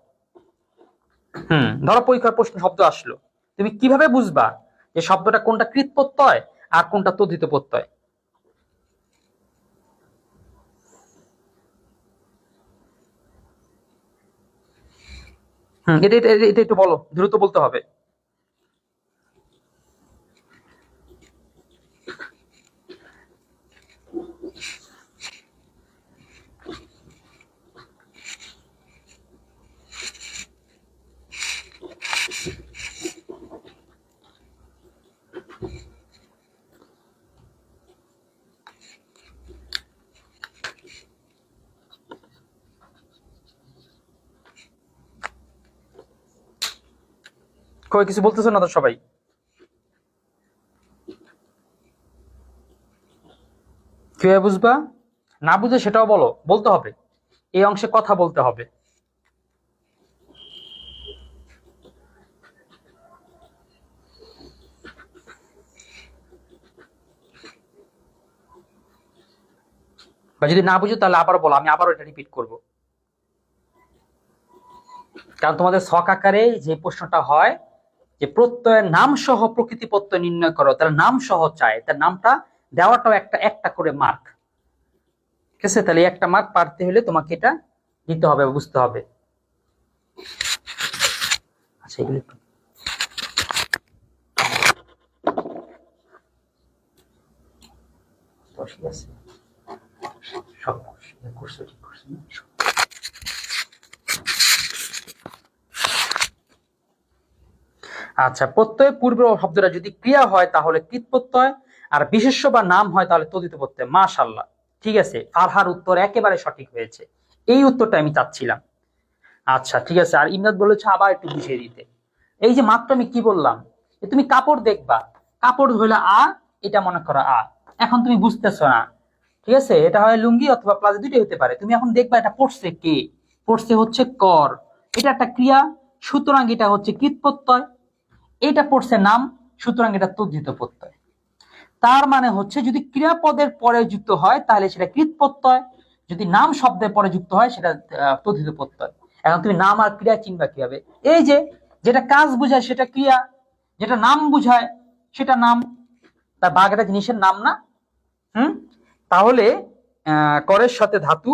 ধরো পরীক্ষার প্রশ্ন শব্দ আসলো, তুমি কিভাবে বুঝবা যে শব্দটা কোনটা কৃত প্রত্যয় আর কোনটা তদ্ধিত প্রত্যয়? এটা একটু বলো, দ্রুত বলতে হবে। কই কিছু বলতেছো না তো সবাই? কিভাবে বুঝবা? না বুঝে সেটাও বলো, বলতে হবে, এই অংশে কথা বলতে হবে। বা যদি না বুঝো তাহলে আবার বলো, আমি আবারও এটা রিপিট করব। কারণ তোমাদের ছক আকারে যে প্রশ্নটা হয় যে প্রত্যয়ের নাম সহ প্রকৃতি প্রত্যয় নির্ণয় করো, তার নাম সহ চায়, তার নামটা দেওয়াটাও একটা একটা করে মার্ক। ঠিক আছে, তাহলে একটা মার্ক পারতে হলে তোমাকে এটা দিতে হবে, বুঝতে হবে। আচ্ছা, এগুলো ঠিক আছে, সব করছো, ঠিক করছো না? আচ্ছা, প্রত্যয় পূর্ব শব্দটা যদি ক্রিয়া হয় তাহলে কৃত প্রত্যয়, আর বিশেষ্য বা নাম হয় তাহলে তদ্ধিত প্রত্যয়। মাশাআল্লাহ, ঠিক আছে, ফারহার উত্তর একেবারে সঠিক হয়েছে, এই উত্তরটা আমি চাচ্ছিলাম। আচ্ছা ঠিক আছে, আর ইমরান বলেছে আবার একটু বুঝিয়ে দিতে। এই যে মাত্র আমি কি বললাম, তুমি কাপড় দেখবা, কাপড় হইলো আ, এটা মনে করো আ। এখন তুমি বুঝতেছো না, ঠিক আছে, এটা হয় লুঙ্গি অথবা প্লাজো, দুটোই হতে পারে। তুমি এখন দেখবা এটা পড়ছে কে, পড়ছে হচ্ছে কর, এটা একটা ক্রিয়া, সুতরাং এটা হচ্ছে কৃত প্রত্যয়। এটা পড়ছে নাম, সুতরাং এটা তদ্ধিত প্রত্যয়। তার মানে হচ্ছে যদি ক্রিয়াপদের পরে যুক্ত হয় তাহলে সেটা কৃত প্রত্যয়, যদি নাম শব্দের পরে যুক্ত হয় সেটা তদ্ধিত প্রত্যয়। এখন তুমি নাম আর ক্রিয়া চিনবা কিভাবে? এই যে যেটা কাজ বোঝায় সেটা ক্রিয়া, যেটা নাম বুঝায় সেটা নাম। তার ভাগ একটা জিনিসের নাম না? হুম, তাহলে করের সাথে ধাতু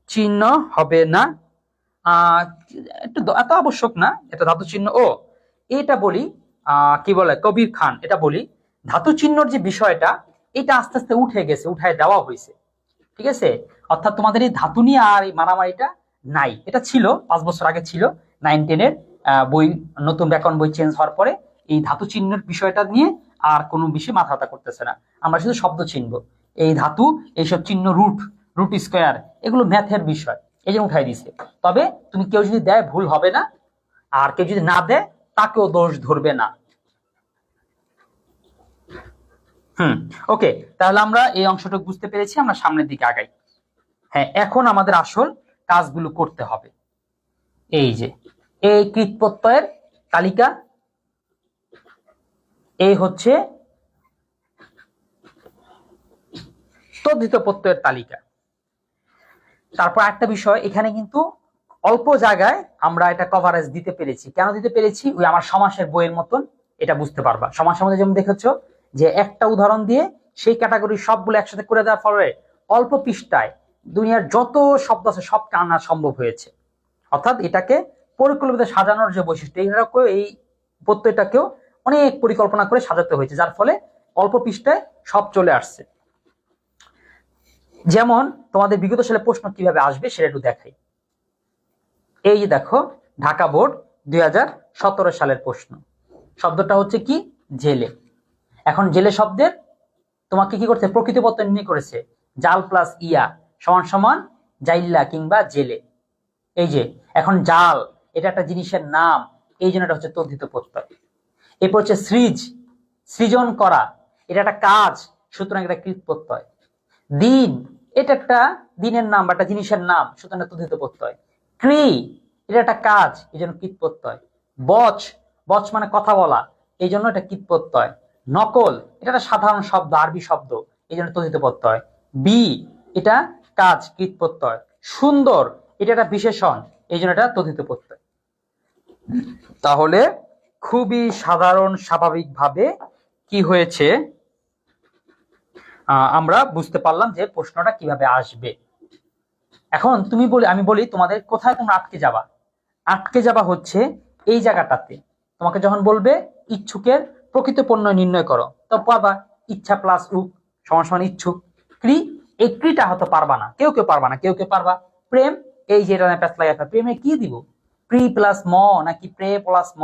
চিহ্ন হবে না। আহ একটু এত আবশ্যক না, এটা ধাতু চিহ্ন। ও এটা বলি, কি বলে কবির খান, এটা বলি, ধাতু চিহ্নর যে বিষয়টা, এটা আস্তে আস্তে উঠে গেছে, উঠায় দেওয়া হয়েছে। ঠিক আছে, অর্থাৎ তোমাদের এই ধাতু নিয়ে আর এই মারামারিটা নাই। এটা ছিল 5 বছর আগে ছিল, 9-10-এর বই, নতুন ব্যাকরণ বই চেঞ্জ হওয়ার পরে এই ধাতু চিহ্নের বিষয়টা নিয়ে আর কোনো বিষয় মাথা ব্যথা করতেছে না। আমরা শুধু শব্দ চিনব, এই ধাতু, এইসব চিহ্ন, রুট, রুট স্কোয়ার, এগুলো ম্যাথের বিষয়, এই জন্য উঠাই দিছে। তবে তুমি কেউ যদি দেয় ভুল হবে না, আর কেউ যদি না দেয় তাকেও দোষ ধরবে না। ওকে, তাহলে আমরা এই অংশটা বুঝতে পেরেছি, আমরা সামনের দিকে আগাই। হ্যাঁ, এখন আমাদের আসল কাজগুলো করতে হবে। এই যে এই কৃত প্রত্যয়ের তালিকা, এই হচ্ছে তদ্ধিত প্রত্যয়ের তালিকা। তারপর একটা বিষয়, এখানে কিন্তু অল্প জায়গায় আমরা এটা কভারেজ দিতে পেরেছি। কেন দিতে পেরেছি? ওই আমার সমাসের বইয়ের মতন এটা বুঝতে পারবা। সমাসের মধ্যে যেমন দেখেছো যে একটা উদাহরণ দিয়ে সেই ক্যাটাগরির সবগুলো একসাথে করে দেওয়ার ফলে অল্প পৃষ্ঠায় দুনিয়ার যত শব্দ আছে সবকে আনা সম্ভব হয়েছে। অর্থাৎ এটাকে পরিকল্পিত সাজানোর যে বৈশিষ্ট্য, এই প্রত্যয়টাকেও অনেক পরিকল্পনা করে সাজাতে হয়েছে, যার ফলে অল্প পৃষ্ঠায় সব চলে আসছে। যেমন তোমাদের বিগত সালে প্রশ্ন কিভাবে আসবে সেটা একটু দেখাই। এই যে দেখো, ঢাকা বোর্ড 2017 সালের প্রশ্ন, শব্দটা হচ্ছে কি? জেলে। এখন জেলে শব্দের তোমাকে কি করতে, প্রকৃত প্রত্যয় নির্ণয় করেছে, জাল প্লাস ইয়া সমান সমান জাইল্লা কিংবা জেলে। এই যে এখন জাল, এটা একটা জিনিসের নাম, এই জন্য এটা হচ্ছে তদ্ধিত প্রত্যয়। এরপর হচ্ছে সৃজ, সৃজন করা, এটা একটা কাজ, সুতরাং এটা কৃত প্রত্যয়। দিন, এটা একটা দিনের নাম বা একটা জিনিসের নাম, সুতরাং তদ্ধিত প্রত্যয়। ক্রি, এটা একটা কাজ, এই জন্য কৃত প্রত্যয়। বচ, বচ মানে কথা বলা, এই জন্য এটা কৃত প্রত্যয়। নকল, এটা একটা সাধারণ শব্দ, আরবি শব্দ, এই জন্য তদ্ধিত প্রত্যয়। বি, এটা কাজ, কৃত প্রত্যয়। সুন্দর, এটা একটা বিশেষণ, এই জন্য এটা তদ্ধিত প্রত্যয়। তাহলে খুবই সাধারণ স্বাভাবিকভাবে কি হয়েছে, আমরা বুঝতে পারলাম যে প্রশ্নটা কিভাবে আসবে। এখন তুমি বলি, আমি বলি তোমাদের কোথায় তোমরা আটকে যাবা। আটকে যাবা হচ্ছে এই জায়গাটাতে। তোমাকে যখন বলবে ইচ্ছুকের প্রকৃত পণ্য নির্ণয় করো, তো পাবা ইচ্ছা প্লাস উক সমান সমান ইচ্ছুক। ক্রি, এই ক্রিটা হয়তো পারবা না, কেউ কেউ পারবা না, কেউ কেউ পারবা। প্রেম, এই যে এটা প্যাচ লাগাতে, প্রেমে কি দিব, প্রি প্লাস ম নাকি প্রে প্লাস ম,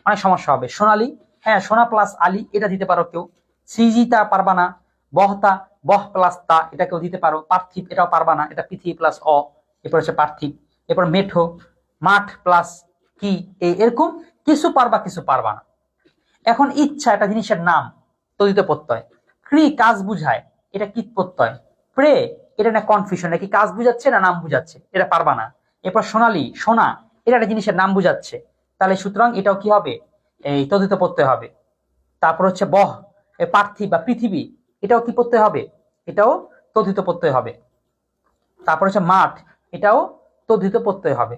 অনেক সমস্যা হবে। সোনালী, হ্যাঁ সোনা প্লাস আলী এটা দিতে পারো কেউ। সৃজিতা পারবা না। বহতা, বহ প্লাস তা এটা কেউ দিতে পারো। পার্থিব এটাও পারবা না, এটা পৃথিবী প্লাস অ, এরপর হচ্ছে পার্থিব। এরপর মেঠো, মাঠ প্লাস কি, এরকম কিছু পারবা কিছু পারবা না। এখন ইচ্ছা একটা জিনিসের নাম, তদিত প্রত্যয়। ক্রি কাজ বুঝায়, এটা কীট প্রত্যয়। প্রে, এটা না কনফিউশন, এটা কি কাজ বুঝাচ্ছে না নাম বুঝাচ্ছে, এটা পারবা না। এরপর সোনালী, সোনা এটা একটা জিনিসের নাম বুঝাচ্ছে, তাহলে সুতরাং এটাও কি হবে, এই তদিত প্রত্যয় হবে। তারপর হচ্ছে বহ, পার্থিব বা পৃথিবী, এটাও কি প্রত্যয় হবে, এটাও তদ্ধিত প্রত্যয় হবে। তারপর হচ্ছে মাঠ, এটাও তদ্ধিত প্রত্যয় হবে।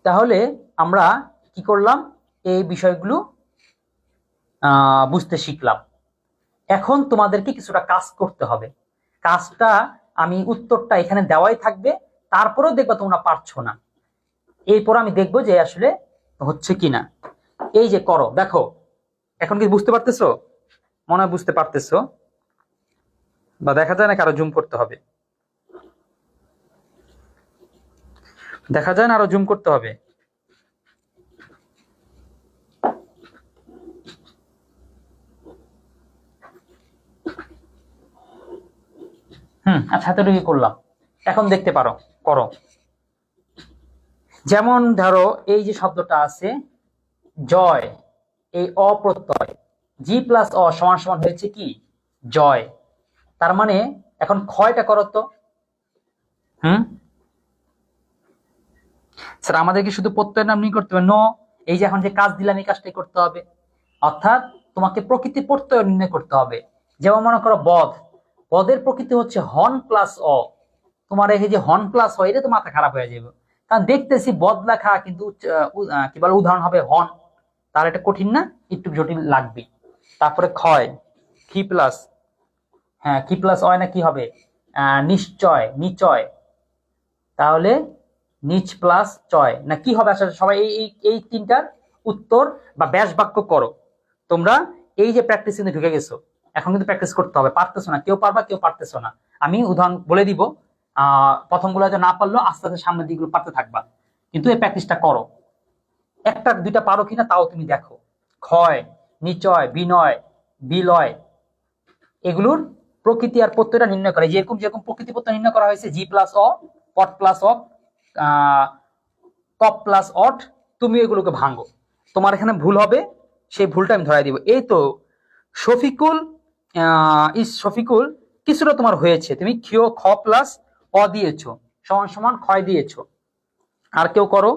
তাহলে আমরা কি করলাম, এই বিষয়গুলো বুঝতে শিখলাম। এখন তোমাদেরকে কিছুটা কাজ করতে হবে। কাজটা আমি উত্তরটা এখানে দেওয়াই থাকবে, তারপরেও দেখবো তোমরা পারছো না, এরপর আমি দেখবো যে আসলে হচ্ছে কিনা। এই যে করো, দেখো এখন কি বুঝতে পারতেছো, মনে হয় বুঝতে পারতেছো, বা দেখা যায় না কারো জুম করতে হবে, দেখা যায় না আরো জুম করতে হবে। আচ্ছা এতটুকু করলাম, এখন দেখতে পারো, করো। যেমন ধরো এই যে শব্দটা আছে জয়, এই অপ্রত্যয়, জি প্লাস অ সমান সমান হয়েছে কি জয়। তার মানে এখন ক্ষয়টা করো তো। স্যার আমাদের কি শুধু প্রত্যয়ের নাম নিয়ে করতে হবে? নো, এই যে এখন যে কাজ দিলাম এই কাজটাই করতে হবে, অর্থাৎ তোমাকে প্রকৃতি প্রত্যয় নির্ণয় করতে হবে। যেমন মনে করো বধ, বধের প্রকৃতি হচ্ছে হন প্লাস অ, তোমার এই যে হন প্লাস অ, এটা তো মাথা খারাপ হয়ে যাবে, কারণ দেখতেছি বদ লেখা কিন্তু কি বলে উদাহরণ হবে হন, তাহলে এটা কঠিন না, একটু জটিল লাগবে। তারপরে ক্ষয়, কি প্লাস, হ্যাঁ কি প্লাস অয় না কি হবে, নিশ্চয় নিচয়, তাহলে নিচ প্লাস চয় না কি হবে, আসলে সবাই এই তিনটার উত্তর বা ব্যাস বাক্য করো। তোমরা এই যে প্র্যাকটিস কিন্তু ঢুকে গেছো, এখন কিন্তু প্র্যাকটিস করতে হবে, পারতেছো না, কেউ পারবা কেউ পারতেছো না। আমি উদাহরণ বলে দিব, প্রথমগুলো হয়তো না পারলেও আস্তে আস্তে সামনের দিকগুলো পারতে থাকবা, কিন্তু এই প্র্যাকটিসটা করো। একটা দুইটা পারো কিনা তাও তুমি দেখো। ক্ষয়, নিচয়, বিনয়, বিলয়, এগুলোর প্রকৃতি আর প্রত্যয়টা নির্ণয় করে, যেরকম যেরকম প্রকৃতি প্রত্যয় নির্ণয় করা হয়েছে জি প্লাস অ, পট প্লাস অ, টপ প্লাস অট, তুমি এগুলোকে ভাঙো, তোমার এখানে ভুল হবে, সেই ভুলটা আমি ধরাই দিব। এই তো শফিকুল, শফিকুল কিছুটা তোমার হয়েছে, তুমি খ প্লাস অ দিয়েছো সমান সমান ক্ষয় দিয়েছো। আর কেউ করো।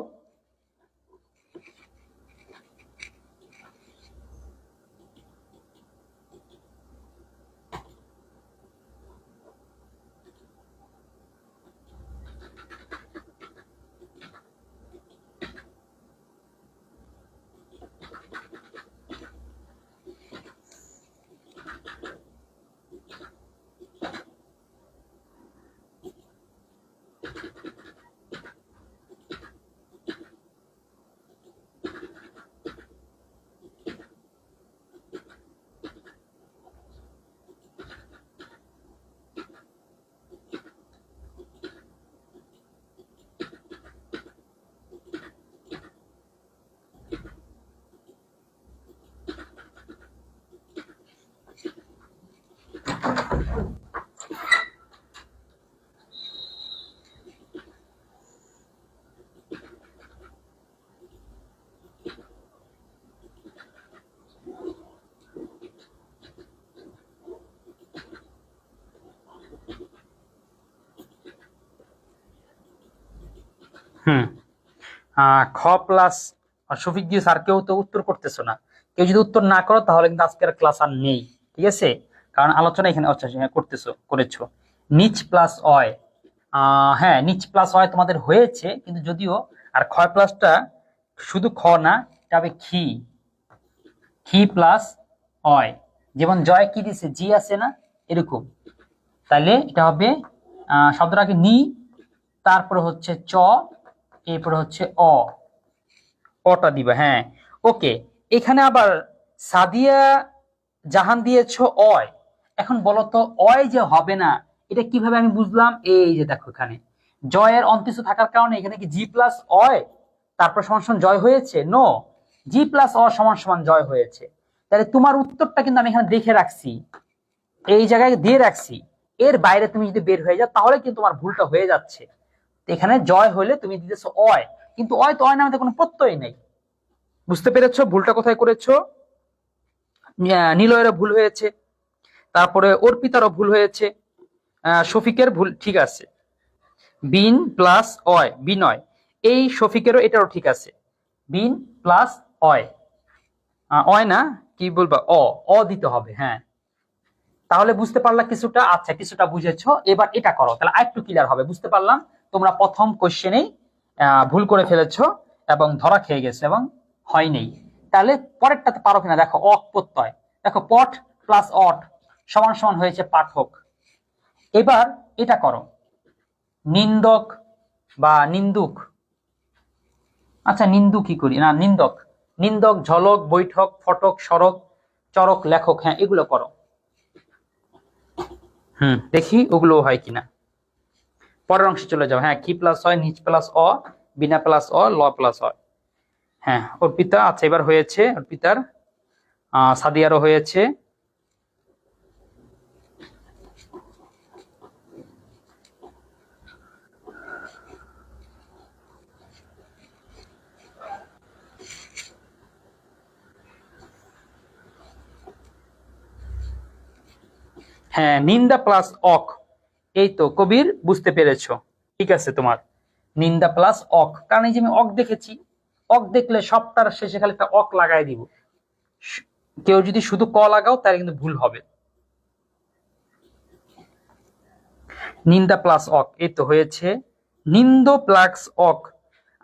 হুম খ প্লাস শফিক দিয়ে স্যার কেউ তো উত্তর করতেছো না, কেউ যদি উত্তর না করো তাহলে কিন্তু আজকের ক্লাস আর নেই, ঠিক আছে? কারণ আলোচনা এখানে আচ্ছা করেছো। নিচ প্লাস অয়, হ্যাঁ নিচ প্লাস অয় তোমাদের হয়েছে, কিন্তু যদিও আর ক্ষয় প্লাসটা শুধু খ না, এটা হবে খি, খি প্লাস অয়, যেমন জয় কি দিছে জি আছে না, এরকম, তাহলে এটা হবে শব্দটাকে নি, তারপরে হচ্ছে চ, এরপরে হচ্ছে অটা দিবা, হ্যাঁ। ওকে, এখানে আবার সাদিয়া জাহান দিয়েছ অয়। এখন বলো তো অয় যে হবে না, এটা কিভাবে আমি বুঝলাম? এই যে দেখো, এখানে জয়ের অন্ত্যেষ্ঠ থাকার কারণে এখানে কি জি প্লাস অয় তারপর সমান সমান জয় হয়েছে? নো, জি প্লাস অ সমান সমান জয় হয়েছে। তাহলে তোমার উত্তরটা কিন্তু আমি এখানে দেখে রাখছি, এই জায়গায় দিয়ে রাখছি। এর বাইরে তুমি যদি বের হয়ে যাও তাহলে কিন্তু তোমার ভুলটা হয়ে যাচ্ছে। এখানে জয় হলে তুমি দিতেছো অয়, কিন্তু অয় তো অয় নামে কোনো প্রত্যয় নেই। বুঝতে পেরেছো ভুলটা কোথায় করেছো? নিলয়েরও ভুল হয়েছে, তারপরে অর্পিতারও ভুল হয়েছে, শফিকের ভুল ঠিক আছে। বিন প্লাস অয় বিনয়, এই শফিকেরও এটাও ঠিক আছে। বিন প্লাস অয়, অয় না কি বলবা, অ দিতে হবে, হ্যাঁ। তাহলে বুঝতে পারলা কিছুটা? আচ্ছা, কিছুটা বুঝেছো, এবার এটা করো, তাহলে আরেকটু ক্লিয়ার হবে। বুঝতে পারলাম তোমরা প্রথম কোশ্চেনেই ভুল করে ফেলেছো এবং ধরা খেয়ে গেছে এবং হয়নি। তাহলে পরেরটাতে পারো কিনা দেখো, অক প্রত্যয়। দেখো পট প্লাস অট সমান সমান হয়েছে পাঠক। এবার এটা করো, নিন্দক বা নিন্দুক। আচ্ছা, নিন্দু কি করি না, নিন্দক, নিন্দক, ঝলক, বৈঠক, ফটক, সড়ক, চরক, লেখক, হ্যাঁ এগুলো করো। দেখি ওগুলো হয় কিনা। পরের অংশে চলে যাও, হ্যাঁ। কি প্লাস হয়, নিচ প্লাস অ, বিনা প্লাস অ, ল প্লাস অ, হ্যাঁ। অর্পিতা, আচ্ছা এবার হয়েছে অর্পিতার। সাদিয়ারও হয়েছে। হ্যাঁ, নিন্দা প্লাস অক, এই তো কবির, বুঝতে পেরেছো। ঠিক আছে তোমার, নিন্দা প্লাস অক, কারণ এই যে আমি অক দেখেছি, অক দেখলে সবটার শেষে খালি একটা অক লাগাই দিব। কেউ যদি শুধু ক লাগাও তাহলে কিন্তু ভুল হবে। নিন্দা প্লাস অক, এই তো হয়েছে। নিন্দ প্লাস অক,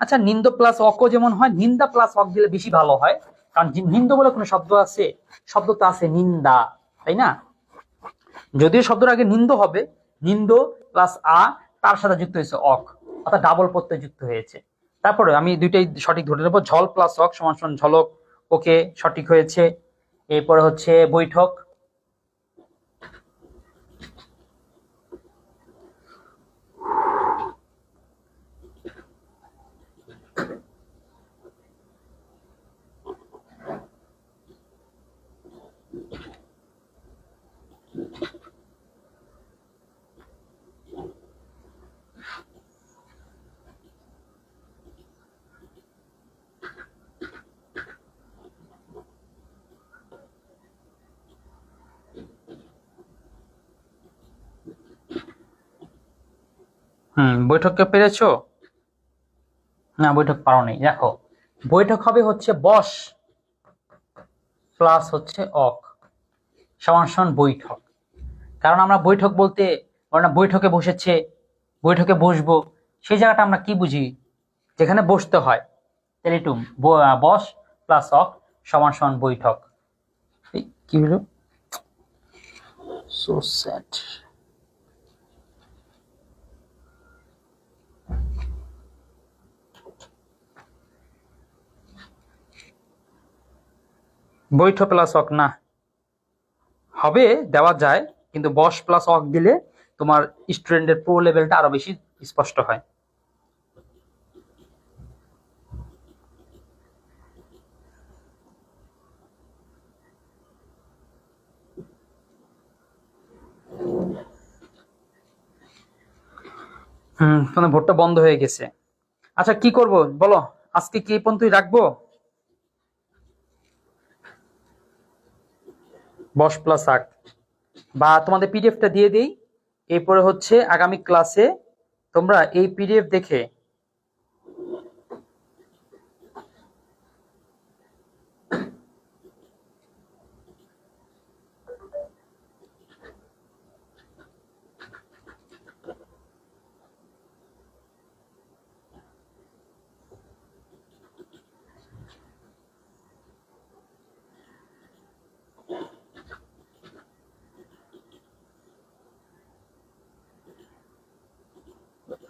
আচ্ছা নিন্দ প্লাস অকও যেমন হয়, নিন্দা প্লাস অক দিলে বেশি ভালো হয়, কারণ নিন্দ বলে কোনো শব্দ আছে? শব্দ তো আছে নিন্দা, তাই না? যদিও শব্দের আগে নিন্দ হবে, নিন্দ প্লাস তার সাথে যুক্ত হয়েছে অক, অর্থাৎ ডাবল প্রত্যয় যুক্ত হয়েছে। তারপরে আমি দুইটাই সঠিক ধরে নেবো, ঝল প্লাস অক সমান সমান ঝলক, ওকে সঠিক হয়েছে। এরপরে হচ্ছে বৈঠক, বৈঠককে পেরেছো? না, বৈঠক পারো নেই। দেখো, বৈঠক হবে হচ্ছে বস প্লাস হচ্ছে অক সমান সমান বৈঠক। কারণ আমরা বৈঠক বলতে আমরা বৈঠকে বসেছে, বৈঠকে বসবো, সেই জায়গাটা আমরা কি বুঝি? যেখানে বসতে হয়। তাহলে টু বস প্লাস অক সমান সমান বৈঠক। কি হলো? So sad. বৈঠক প্লাস অক না, হবে দেওয়া যায়, কিন্তু বস প্লাস অক দিলে তোমার স্টুডেন্টের প্রো লেভেলটা আরো বেশি স্পষ্ট হয়। তোমার ভোটটা বন্ধ হয়ে গেছে। আচ্ছা কি করব বলো, আজকে কি এই পর্যন্তই রাখবো? বস প্লাস আক, বা তোমাদের পিডিএফটা দিয়ে দিই, এরপরে হচ্ছে আগামী ক্লাসে তোমরা এই পিডিএফ দেখে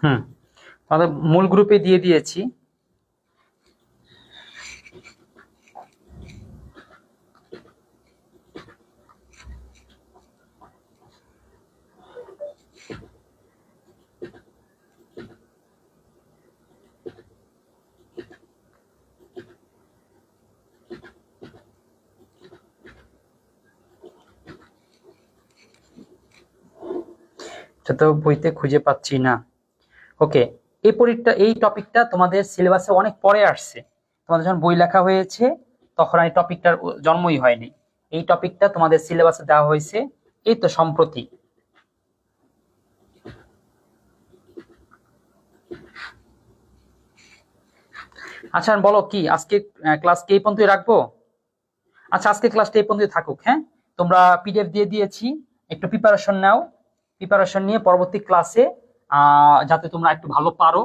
হুম আমাদের মূল গ্রুপে দিয়ে দিয়েছি। এটা তো বইতে খুঁজে পাচ্ছি না। ওকে, এই টপিকটা তোমাদের সিলেবাসে অনেক পরে আসছে। তোমাদের যখন বই লেখা হয়েছে তখন এই টপিকটার জন্মই হয়নি। এই টপিকটা তোমাদের সিলেবাসে দেওয়া হয়েছে এই তো সম্প্রতি। আচ্ছা বলো, কি আজকে ক্লাস কে পর্যন্ত রাখবো? আচ্ছা, আজকে ক্লাসটা এই পর্যন্ত থাকুক। হ্যাঁ, তোমরা পিডিএফ দিয়ে দিয়েছি, একটু প্রিপারেশন নাও। প্রিপারেশন নিয়ে পরবর্তী ক্লাসে যাতে তোমরা একটু ভালো পারো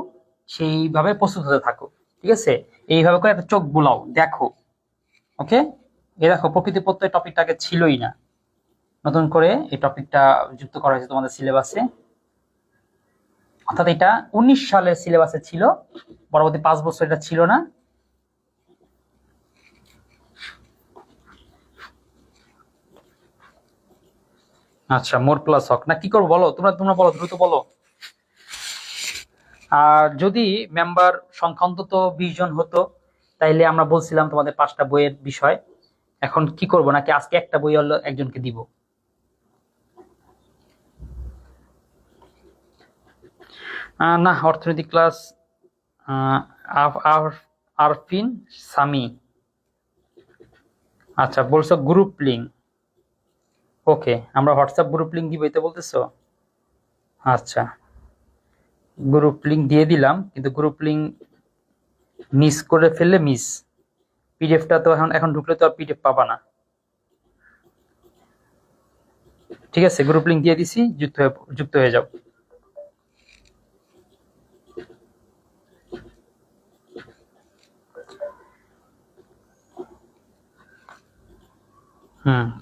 সেইভাবে প্রস্তুত হতে থাকো। ঠিক আছে, এইভাবে করে একটা চোখ বুলাও, দেখো। ওকে, এ দেখো প্রকৃতি প্রত্যয় টপিকটাকে ছিলই না, নতুন করে এই টপিকটা যুক্ত করা হয়েছে তোমাদের সিলেবাসে। অর্থাৎ এটা 19 সালের সিলেবাসে ছিল, পরবর্তী 5 বছর এটা ছিল না। আচ্ছা, মোর প্লাস হক না, কি করবো বলো, তোমরা বলো, দ্রুত বলো। আর যদি মেম্বার সংখ্যা অন্তত 20 জন হতো তাইলে আমরা বলছিলাম তোমাদের 5টা বইয়ের বিষয়। এখন কি করব, নাকি আজকে একটা বই হলো একজনকে দিব? না, অর্থনৈতিক ক্লাস আরফিন সামি। আচ্ছা, বলছো গ্রুপ লিঙ্ক। ওকে, আমরা হোয়াটসঅ্যাপ গ্রুপ লিঙ্ক দিব এটা বলতেছো? আচ্ছা, গ্রুপ লিঙ্ক দিয়ে দিলাম, কিন্তু গ্রুপ লিঙ্ক মিস করে ফেললে মিস। পিডিএফটা তো এখন ঢুকলে তো আর পিডিএফ পাবা না। ঠিক আছে, গ্রুপ লিঙ্ক দিয়ে দিছি, যুক্ত হয়ে যাও।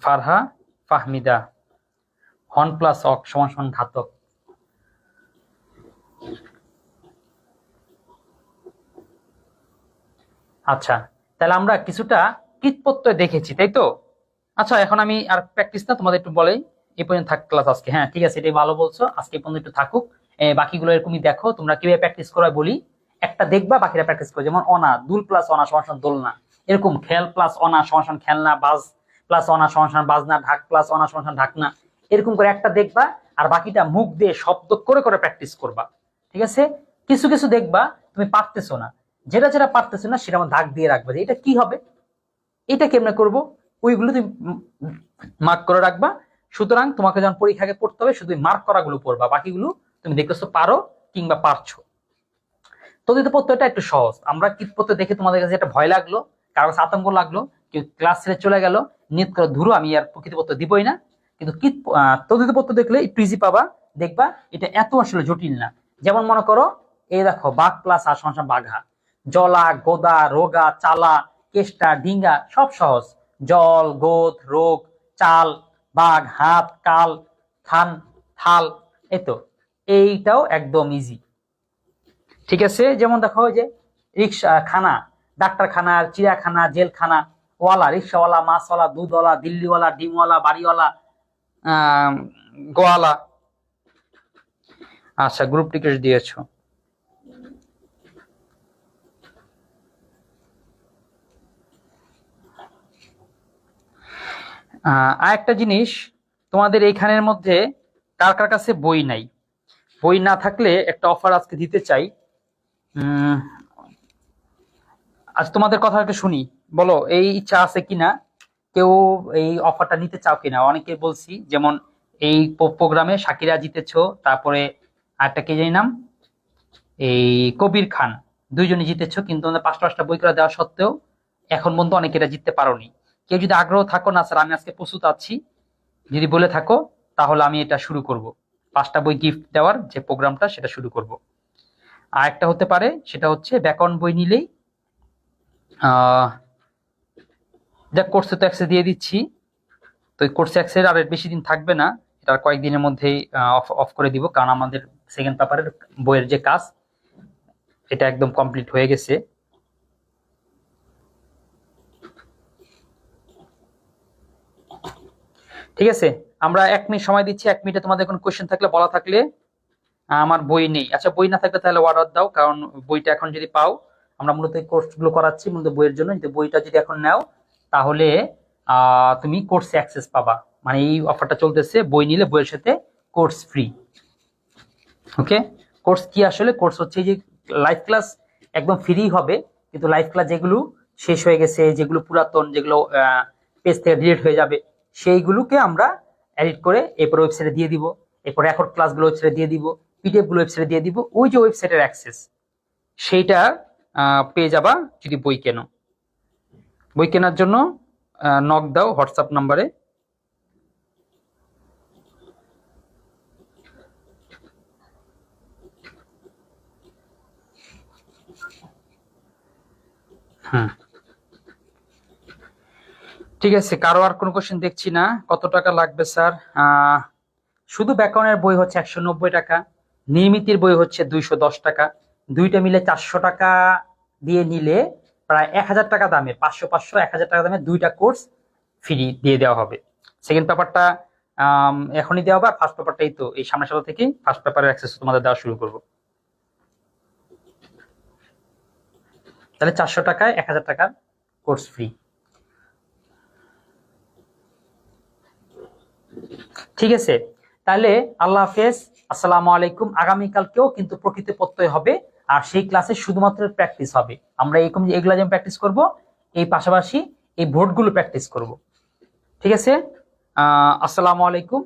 ফারহা ফাহমিদা, হন প্লাস অক সমান সমান ঘাতক। আচ্ছা, তাহলে আমরা কিছুটা কৃৎপ্রত্যয় দেখেছি, তাই তো? আচ্ছা, এখন আমি আর প্র্যাকটিস না, তোমাদের একটু বলেই এই পর্যন্ত থাক ক্লাস আজকে। হ্যাঁ ঠিক আছে, এটাই ভালো বলছো, আজকে এই পর্যন্ত একটু থাকুক। বাকিগুলো এরকমই দেখো, তোমরা কিভাবে প্র্যাকটিস করা বলি, একটা দেখবা বাকিরা প্র্যাকটিস করো। যেমন অনা, দুল প্লাস অনা সমান সমান দোলনা, এরকম খেল প্লাস অনা সমান সমান খেলনা, বাজ প্লাস অনা সমান সমান বাজনা, ঢাক প্লাস অনা সমান সমান ঢাকনা, এরকম করে একটা দেখবা, আর বাকিটা মুখ দিয়ে শব্দ করে করে প্র্যাকটিস করবা। ঠিক আছে, কিছু কিছু দেখবা তুমি পারতেছো না, যেটা যেটা পারতেছো না সেটা আমার দাগ দিয়ে রাখবে, যে এটা কি হবে, এটা কেমনে করব, ওইগুলো তুমি মার্ক করে রাখবা। সুতরাং তোমাকে যখন পরীক্ষাকে পড়তে হবে শুধু মার্ক করাগুলো পড়বা, বাকিগুলো তুমি দেখতেছো পারো কিংবা পারছো। তদ্ধিত প্রত্যয়টা একটু সহজ। আমরা কীট প্রত্যয় দেখে তোমাদের কাছে একটা ভয় লাগলো, কারো কাছে আতঙ্ক লাগলো, কেউ ক্লাস ছেড়ে চলে গেল, নিয়ত করে ধরো আমি আর প্রকৃতি প্রত্যয় দিবই না। কিন্তু তদ্ধিত প্রত্যয় দেখলে একটু ইজি পাবা, দেখবা এটা এত আসলে জটিল না। যেমন মনে করো, এই দেখো বাঘ প্লাস আর সমান বাঘা, জলা গোদা রোগা চালা কেষ্টা ডিঙ্গা সব সহজ। জল গোদ রোগ চাল বাঘ হাত কাল থান থাল, এতো এইটাও একদম ইজি। ঠিক আছে, যেমন দেখো যে রিক্সা খানা, ডাক্তারখানা চিড়িয়াখানা জেলখানা, ওয়ালা রিক্সাওয়ালা মাছওয়ালা দুধওয়ালা দিল্লিওয়ালা ডিমওয়ালা বাড়িওয়ালা গোয়ালা। আচ্ছা, গ্রুপ টিকেট দিয়েছো। আর একটা জিনিস, তোমাদের এইখানের মধ্যে কার কার কাছে বই নাই? বই না থাকলে একটা অফার আজকে দিতে চাই। আজ তোমাদের কথা একটা শুনি, বলো এই ইচ্ছা আছে কিনা, কেউ এই অফারটা নিতে চাও কিনা? অনেকে বলছি, যেমন এই প্রোগ্রামে শাকিরা জিতেছো, তারপরে আরেকটা কে জানি নাম, এই কবির খান, দুইজনই জিতেছো, কিন্তু আমাদের 5টা বই করে দেওয়া সত্ত্বেও এখন পর্যন্ত অনেকে এটা জিততে পারোনি। কেউ যদি আগ্রহ থাকো, না স্যার আমি আজকে প্রস্তুত আছি যদি বলে থাকো, তাহলে আমি এটা শুরু করব, 5টা বই গিফট দেওয়ার যে প্রোগ্রামটা সেটা শুরু করব। আর একটা হতে পারে, সেটা হচ্ছে ব্যাকরণ বই নিলেই দেখ কোর্সে তো অ্যাক্সেস দিয়ে দিচ্ছি, তো এই কোর্সে অ্যাক্সেস আর বেশি দিন থাকবে না, এটা কয়েকদিনের মধ্যেই অফ করে দিব, কারণ আমাদের সেকেন্ড পেপারের বইয়ের যে কাজ এটা একদম কমপ্লিট হয়ে গেছে। ঠিক আছে, আমরা 1 মিনিট সময় দিচ্ছি। 1 মিনিটে তোমাদের কোনো কোয়েশ্চেন থাকলে, বলা থাকলে। আমার বই নেই, আচ্ছা বই না থাকলে তাহলে অর্ডার দাও, কারণ বইটা এখন যদি পাও, আমরা মূলত এই কোর্সগুলো করাচ্ছি মূলত বইয়ের জন্য। যদি বইটা যদি এখন নাও তাহলে তুমি কোর্সে অ্যাক্সেস পাবা। মানে এই অফারটা চলতেছে, বই নিলে বইয়ের সাথে কোর্স ফ্রি। ওকে, কোর্স কি আসলে? কোর্স হচ্ছে যে লাইভ ক্লাস একদম ফ্রি হবে, কিন্তু লাইভ ক্লাস যেগুলো শেষ হয়ে গেছে, যেগুলো পুরাতন, যেগুলো পেজ থেকে ডিলিট হয়ে যাবে, সেইগুলোকে আমরা এডিট করে এরপর ওয়েবসাইটে দিয়ে দিব। এরপর রেকর্ড ক্লাসগুলো ওয়েবসাইটে দিয়ে দিব, পিডিএফ গুলো ওয়েবসাইটে দিয়ে দিব। ওই যে ওয়েবসাইটের অ্যাক্সেস, সেইটা পেয়ে যাবা যদি বই কেনো। বই কেনার জন্য নক দাও হোয়াটসঅ্যাপ নাম্বারে। হ্যাঁ, ঠিক আছে, কারো আর কোনো কোশ্চেন দেখছি না। কত টাকা লাগবে স্যার? শুধু ব্যাকরণের বই হচ্ছে 190 টাকা, নির্মিতির বই হচ্ছে 210 টাকা। দুইটা মিলে 400 টাকা দিয়ে নিলে প্রায় 1000 টাকা দামে, 500 500 1000 টাকা দামে দুইটা কোর্স ফ্রি দিয়ে দেওয়া হবে। সেকেন্ড পেপারটা এখনই দেওয়া হবে, আর ফার্স্ট পেপারটাই তো এই সামনের সপ্তাহ থেকেই ফার্স্ট পেপারের অ্যাক্সেস তোমাদের দেওয়া শুরু করবো। তাহলে 400 টাকায় 1000 টাকার কোর্স ফ্রি। ঠিক আছে, তাহলে আল্লাহ হাফেজ, আসসালামু আলাইকুম। আগামীকালকেও কিন্তু প্রকৃত প্রত্যয় হবে, আর সেই ক্লাসে শুধুমাত্র প্র্যাকটিস হবে। আমরা এরকম যে এগুলা যেমন প্র্যাকটিস করব, এই পাশাপাশি এই বোর্ডগুলো প্র্যাকটিস করব। ঠিক আছে, আসসালামু আলাইকুম।